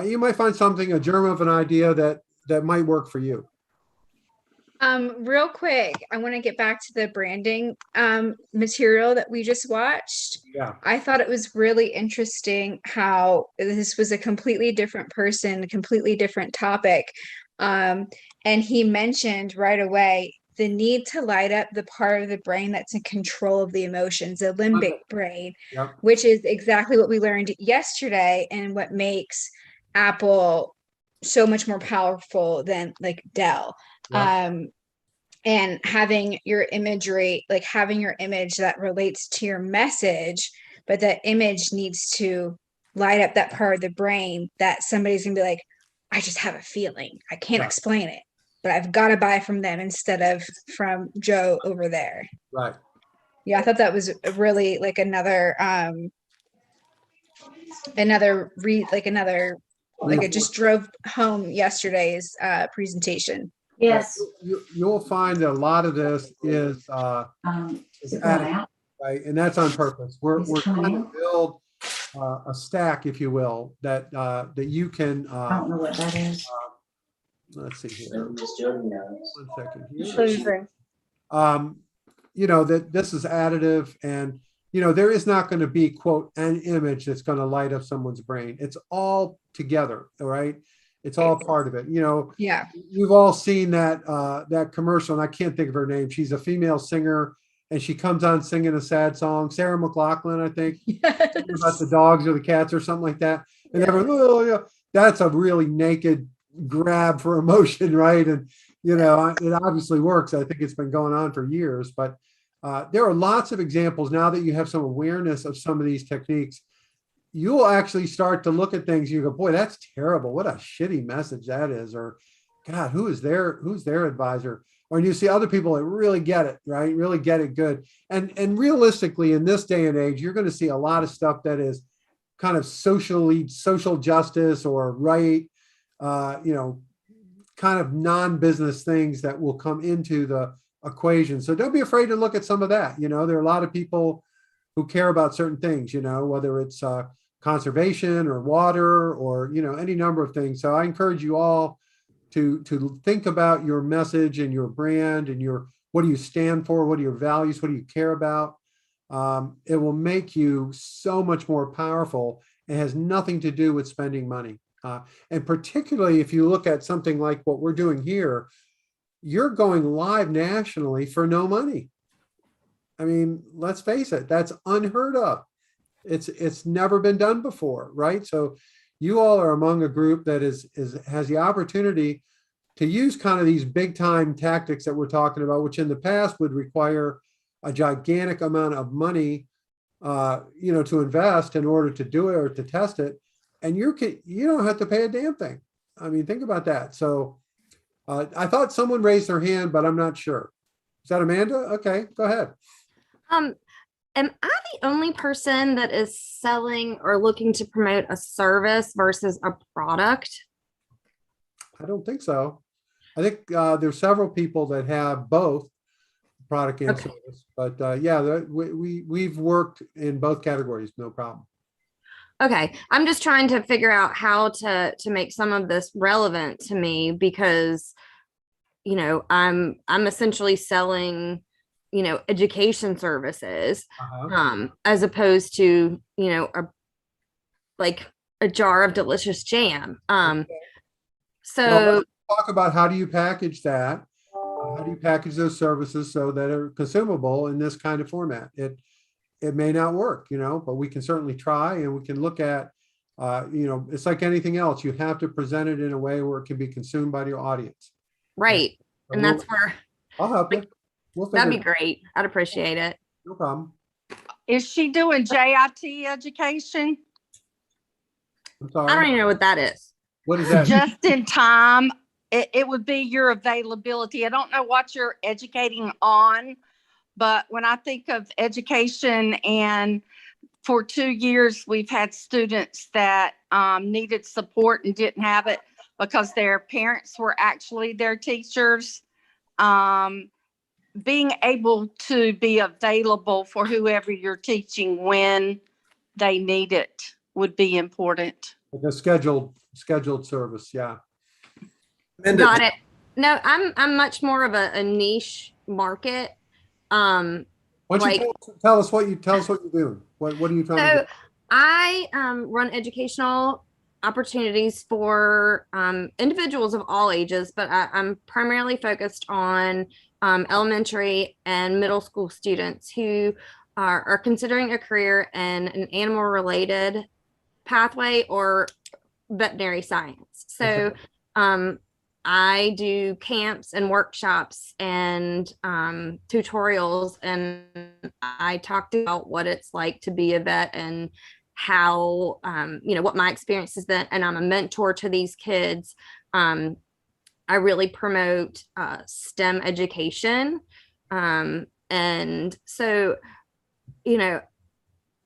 You might find something, a germ of an idea that might work for you. Real quick, I want to get back to the branding material that we just watched. Yeah. I thought it was really interesting how this was a completely different person, a completely different topic. And he mentioned right away the need to light up the part of the brain that's in control of the emotions, the limbic brain, Yep. which is exactly what we learned yesterday and what makes Apple so much more powerful than like Dell. Yeah. And having your imagery, like having your image that relates to your message, but that image needs to light up that part of the brain that somebody's gonna be like, I just have a feeling. I can't explain it, but I've got to buy from them instead of from Joe over there. Right. Yeah, I thought that was really like another like it just drove home yesterday's presentation. yes. You'll find that a lot of this is additive, right? And that's on purpose. We're trying to build a stack, if you will, that you can. I don't know what that is. Let's see here. 1 second here. Susan. That this is additive, and there is not going to be, quote, an image that's going to light up someone's brain. It's all together, all right? It's all part of it. Yeah. You've all seen that commercial, and I can't think of her name. She's a female singer, and she comes on singing a sad song. Sarah McLachlan, I think. Yes. About the dogs or the cats or something like that. And everyone, oh, yeah. That's a really naked grab for emotion, right? And it obviously works. I think it's been going on for years, but there are lots of examples now that you have some awareness of some of these techniques. You'll actually start to look at things. You go, boy, that's terrible. What a shitty message that is. Or, God, who's their advisor? Or you see other people that really get it, right? Really get it good. And realistically, in this day and age, you're going to see a lot of stuff that is kind of social justice or right, kind of non-business things that will come into the equation. So don't be afraid to look at some of that. There are a lot of people who care about certain things, whether it's conservation or water or, any number of things. So I encourage you all to think about your message and your brand and what do you stand for? What are your values? What do you care about? It will make you so much more powerful. It has nothing to do with spending money. And particularly if you look at something like what we're doing here, you're going live nationally for no money. I mean, let's face it, that's unheard of. It's never been done before, right? So you all are among a group that has the opportunity to use kind of these big time tactics that we're talking about, which in the past would require a gigantic amount of money, to invest in order to do it or to test it. And you don't have to pay a damn thing. I mean, think about that. So I thought someone raised their hand, but I'm not sure. Is that Amanda? Okay, go ahead. Am I the only person that is selling or looking to promote a service versus a product? I don't think so. I think there's several people that have both, product and Okay. service. But yeah, we've worked in both categories, no problem. Okay, I'm just trying to figure out how to make some of this relevant to me because, you know, I'm essentially selling, you know, education services, as opposed to, you know, a jar of delicious jam. Well, So let's talk about how do you package that? How do you package those services so that are consumable in this kind of format? It may not work, you know, but we can certainly try, and we can look at, you know, it's like anything else. You have to present it in a way where it can be consumed by your audience. right, So and that's where I'll help you. We'll that'd figure be it out. great. I'd appreciate it. No problem. Is she doing JIT education? I'm I sorry. don't even know what that is. What is that? Just in time. It would be your availability. I don't know what you're educating on, but when I think of education, and for 2 years, we've had students that needed support and didn't have it because their parents were actually their teachers. Being able to be available for whoever you're teaching when they need it would be important. Like a scheduled service. Yeah. Got it. No, I'm much more of a niche market. Why don't Like, you tell us what you're doing? What are you trying to so do? I run educational opportunities for individuals of all ages, but I'm primarily focused on elementary and middle school students who are considering a career in an animal related pathway or veterinary science. So I do camps and workshops and tutorials, and I talked about what it's like to be a vet and how, you know, what my experience has been. And I'm a mentor to these kids. I really promote STEM education. And so, you know,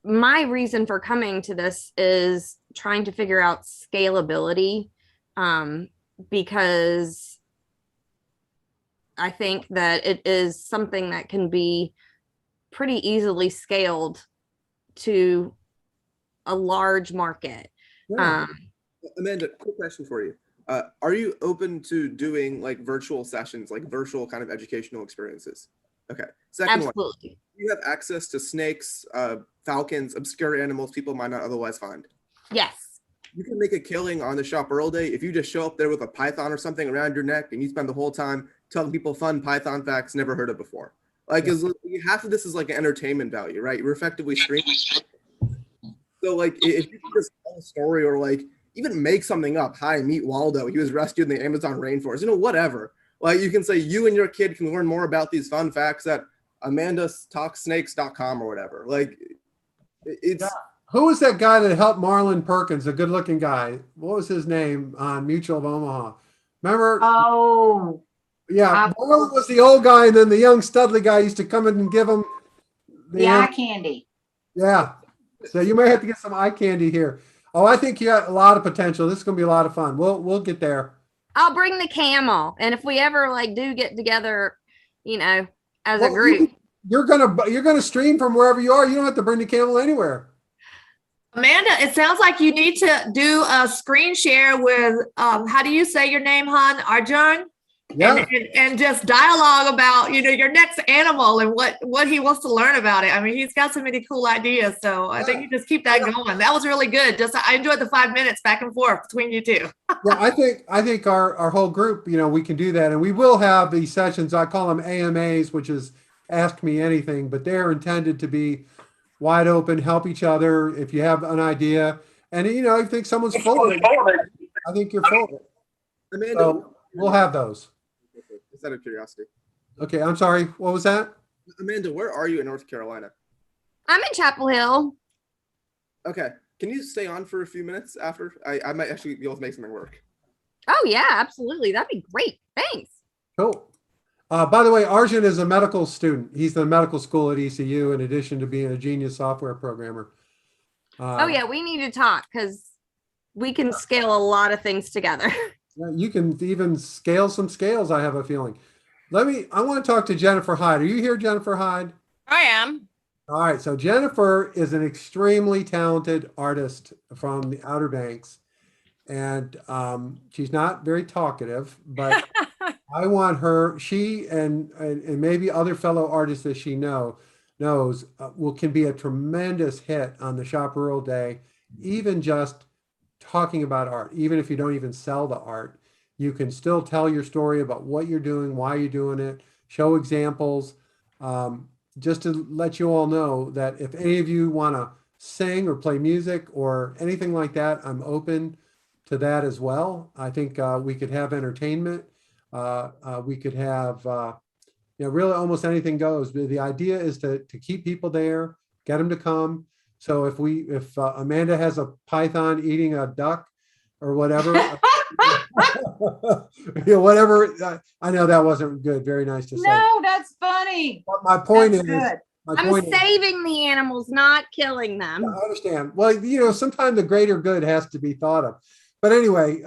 my reason for coming to this is trying to figure out scalability, because I think that it is something that can be pretty easily scaled to a large market. Yeah. Amanda, quick question for you. Are you open to doing like virtual sessions, like virtual kind of educational experiences? Okay. Second one, Absolutely. you have access to snakes, falcons, obscure animals people might not otherwise find. Yes. You can make a killing on the Shop Earl Day if you just show up there with a python or something around your neck and you spend the whole time telling people fun python facts never heard of before. Like, half of this is like an entertainment value, right? You're effectively streaming. So, like, if you can just tell a story or like even make something up. Hi, meet Waldo. He was rescued in the Amazon rainforest. You know, whatever. Like, you can say you and your kid can learn more about these fun facts at amandastalksnakes.com or whatever. Like, it's. Yeah. Who was that guy that helped Marlon Perkins, a good-looking guy? What was his name on Mutual of Omaha? Remember? Oh, Yeah, Marlon was the old guy, and then the young Studley guy used to come in and give him the eye candy. Yeah. So you may have to get some eye candy here. Oh, I think you got a lot of potential. This is going to be a lot of fun. We'll get there. I'll bring the camel, and if we ever like do get together, you know, as a group, you're gonna stream from wherever you are. You don't have to bring the camel anywhere. Amanda, it sounds like you need to do a screen share with, how do you say your name, hon? Arjun? Yeah. And just dialogue about, you know, your next animal and what he wants to learn about it. I mean, he's got so many cool ideas. So I think you just keep that going. That was really good. I enjoyed the 5 minutes back and forth between you two. Yeah, I think our whole group, you know, we can do that. And we will have these sessions. I call them AMAs, which is Ask Me Anything, but they're intended to be wide open, help each other if you have an idea. And, you know, I think someone's full of it. I think you're full of it. Amanda, so we'll have those. Just out of curiosity. Okay, I'm sorry. What was that? Amanda, where are you in North Carolina? I'm in Chapel Hill. Okay. Can you stay on for a few minutes after? I might actually be able to make something work. Oh, yeah, absolutely. That'd be great. Thanks. Cool. By the way, Arjun is a medical student. He's in medical school at ECU in addition to being a genius software programmer. Oh, yeah, we need to talk because we can scale a lot of things together. You can even scale some scales, I have a feeling. I want to talk to Jennifer Hyde. Are you here, Jennifer Hyde? I am. All right. So Jennifer is an extremely talented artist from the Outer Banks. And she's not very talkative, but I want her, she and maybe other fellow artists that she knows can be a tremendous hit on the Shop Rural Day, even just talking about art. Even if you don't even sell the art, you can still tell your story about what you're doing, why you're doing it, show examples, just to let you all know that if any of you want to sing or play music or anything like that, I'm open to that as well. I think we could have entertainment. We could have, really almost anything goes. But the idea is to keep people there, get them to come. So if Amanda has a python eating a duck or whatever, whatever. I know that wasn't good. Very nice to say. No, that's funny. But my point That's is, good. I'm saving the animals, not killing them. I understand. Well, sometimes the greater good has to be thought of. But anyway,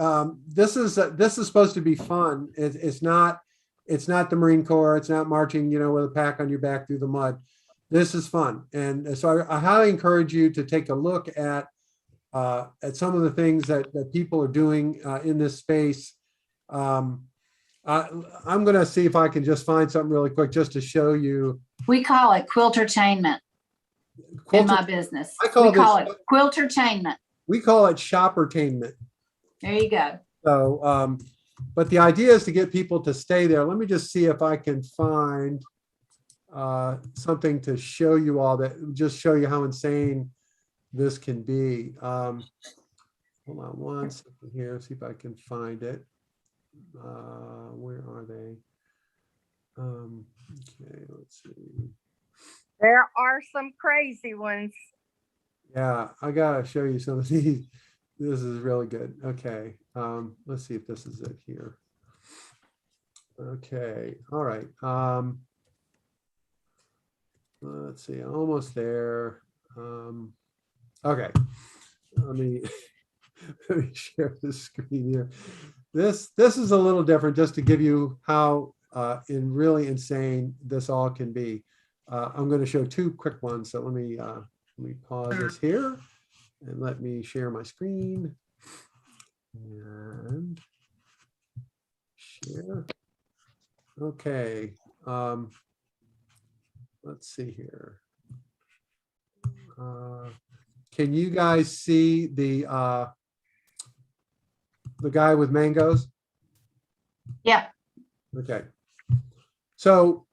this is supposed to be fun. It's not the Marine Corps. It's not marching, with a pack on your back through the mud. This is fun, and so I highly encourage you to take a look at some of the things that people are doing in this space. I'm going to see if I can just find something really quick just to show you. We call it quiltertainment in my business. We call it quiltertainment. We call it shoppertainment. There you go. So, but the idea is to get people to stay there. Let me just see if I can find something to show you all that just show you how insane this can be. Hold on one second here, see if I can find it. Where are they? Okay, let's see. There are some crazy ones. Yeah, I gotta show you some of these. This is really good. Okay, let's see if this is it here. Okay, all right. Let's see, almost there. Okay, let me share the screen here. This is a little different, just to give you how really insane this all can be. I'm going to show two quick ones. So let me pause this here and let me share my screen and share. Okay. Let's see here. Can you guys see the guy with mangoes? Yeah. Okay. So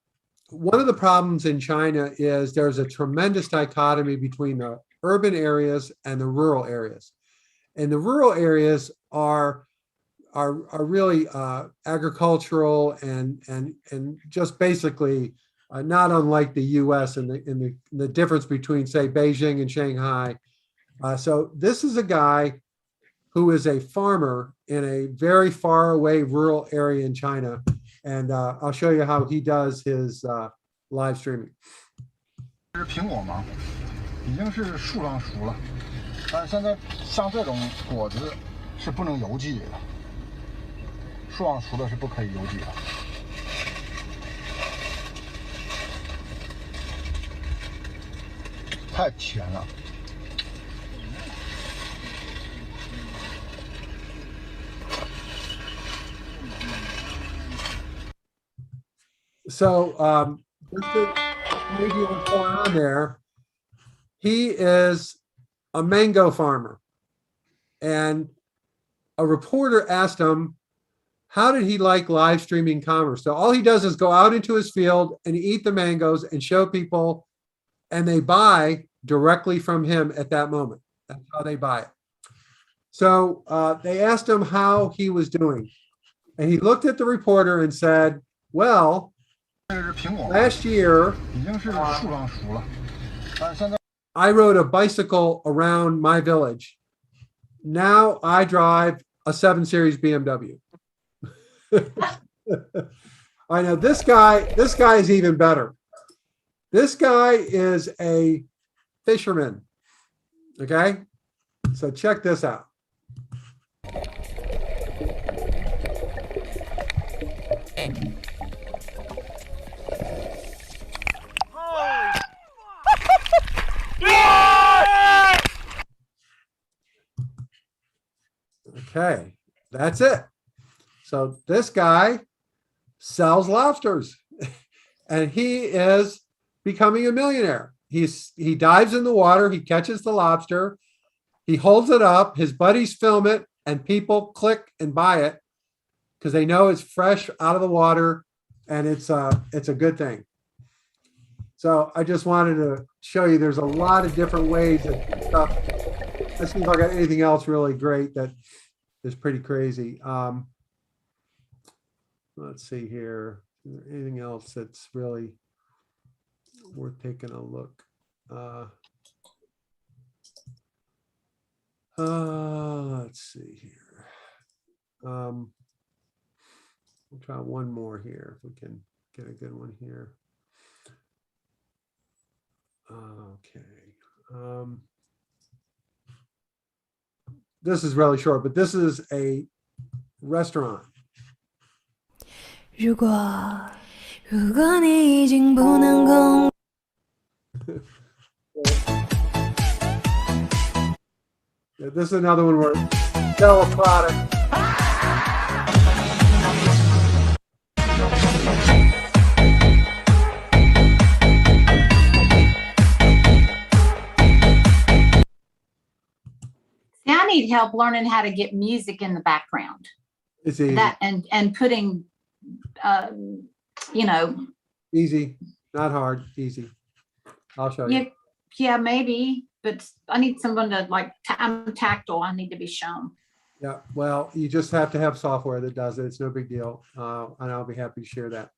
one of the problems in China is there's a tremendous dichotomy between the urban areas and the rural areas. And the rural areas are really agricultural and just basically not unlike the US in the difference between, say, Beijing and Shanghai. So this is a guy who is a farmer in a very far away rural area in China. And I'll show you how he does his live streaming. 是苹果嘛，已经是树上熟了，但是现在像这种果子是不能邮寄的，树上熟的是不可以邮寄的。太甜了。 So just to maybe what's going on there, he is a mango farmer, and a reporter asked him, how did he like live streaming commerce? So all he does is go out into his field and eat the mangoes and show people, and they buy directly from him at that moment. That's how they buy it. So they asked him how he was doing, and he looked at the reporter and said, well, last year, I rode a bicycle around my village. Now I drive a 7 Series BMW. I know this guy is even better. This guy is a fisherman. Okay, so check this out. Okay, that's it. So this guy sells lobsters and he is becoming a millionaire. He dives in the water, he catches the lobster, he holds it up, his buddies film it, and people click and buy it because they know it's fresh out of the water and it's a good thing. So I just wanted to show you there's a lot of different ways that stuff. Let's see if I got anything else really great that is pretty crazy. Let's see here. Is there anything else that's really worth taking a look? Let's see here. We'll try one more here if we can get a good one here. Okay. This is really short, but this is a restaurant. 如果你已经不能控 Yeah, this is another one where sell a product. See, I need help learning how to get music in the background. It's easy. That and putting, you know. Easy, not hard, easy. I'll show you. Yeah, maybe, but I need someone to like, I'm tactile. I need to be shown. Yeah, well, you just have to have software that does it. It's no big deal. And I'll be happy to share that.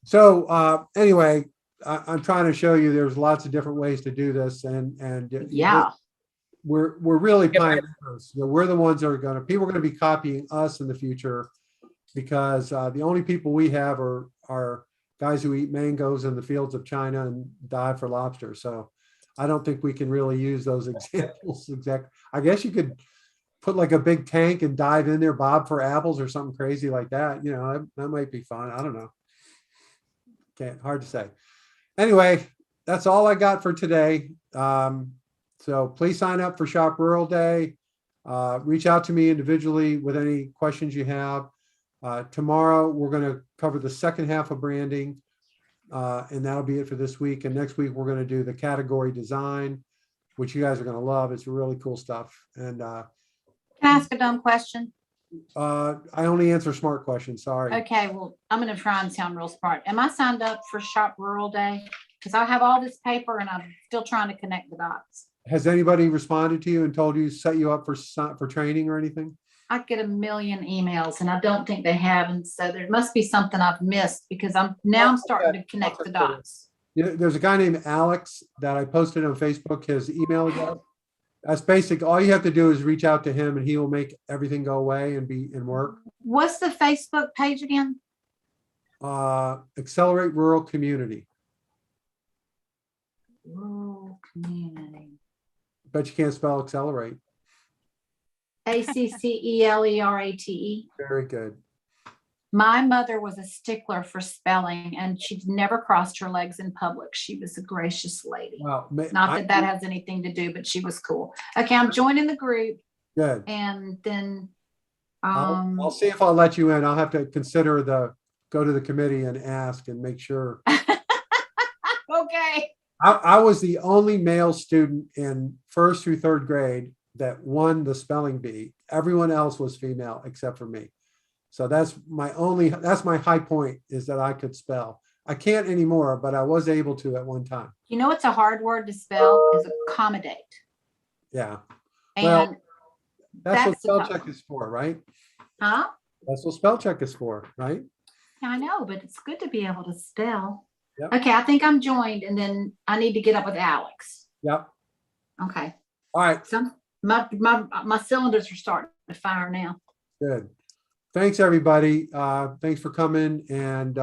So anyway, I'm trying to show you there's lots of different ways to do this. And yeah, we're really pioneers. You know, we're the ones that are people are going to be copying us in the future because the only people we have are guys who eat mangoes in the fields of China and dive for lobster. So I don't think we can really use those examples exactly. I guess you could put like a big tank and dive in there, bob for apples or something crazy like that. You know, that might be fun. I don't know. Hard to say. Anyway, that's all I got for today. So please sign up for Shop Rural Day. Reach out to me individually with any questions you have. Tomorrow, we're going to cover the second half of branding, and that'll be it for this week. And next week, we're going to do the category design, which you guys are going to love. It's really cool stuff. And can I ask a dumb question? I only answer smart questions. Sorry. Okay, well, I'm going to try and sound real smart. Am I signed up for Shop Rural Day? Because I have all this paper and I'm still trying to connect the dots. Has anybody responded to you and told you set you up for training or anything? I get a million emails and I don't think they have. And so there must be something I've missed because I'm starting to connect the dots. You know, there's a guy named Alex that I posted on Facebook, his email address. That's basic. All you have to do is reach out to him and he will make everything go away and work. What's the Facebook page again? Accelerate Rural Community. Rural Community. Bet you can't spell accelerate. ACCELERATE. Very good. My mother was a stickler for spelling and she never crossed her legs in public. She was a gracious lady. Well, not that has anything to do, but she was cool. Okay, I'm joining the group. Good. And then I'll see if I'll let you in. I'll have to go to the committee and ask and make sure. Okay. I was the only male student in 1st through 3rd grade that won the spelling bee. Everyone else was female except for me. So that's my high point is that I could spell. I can't anymore, but I was able to at one time. You know, it's a hard word to spell is accommodate. Yeah. And well, that's what spell check is for, right? Huh? That's what spell check is for, right? I know, but it's good to be able to spell. Yep. Okay, I think I'm joined and then I need to get up with Alex. Yep. Okay. All right. So my cylinders are starting to fire now. Good. Thanks, everybody. Thanks for coming. And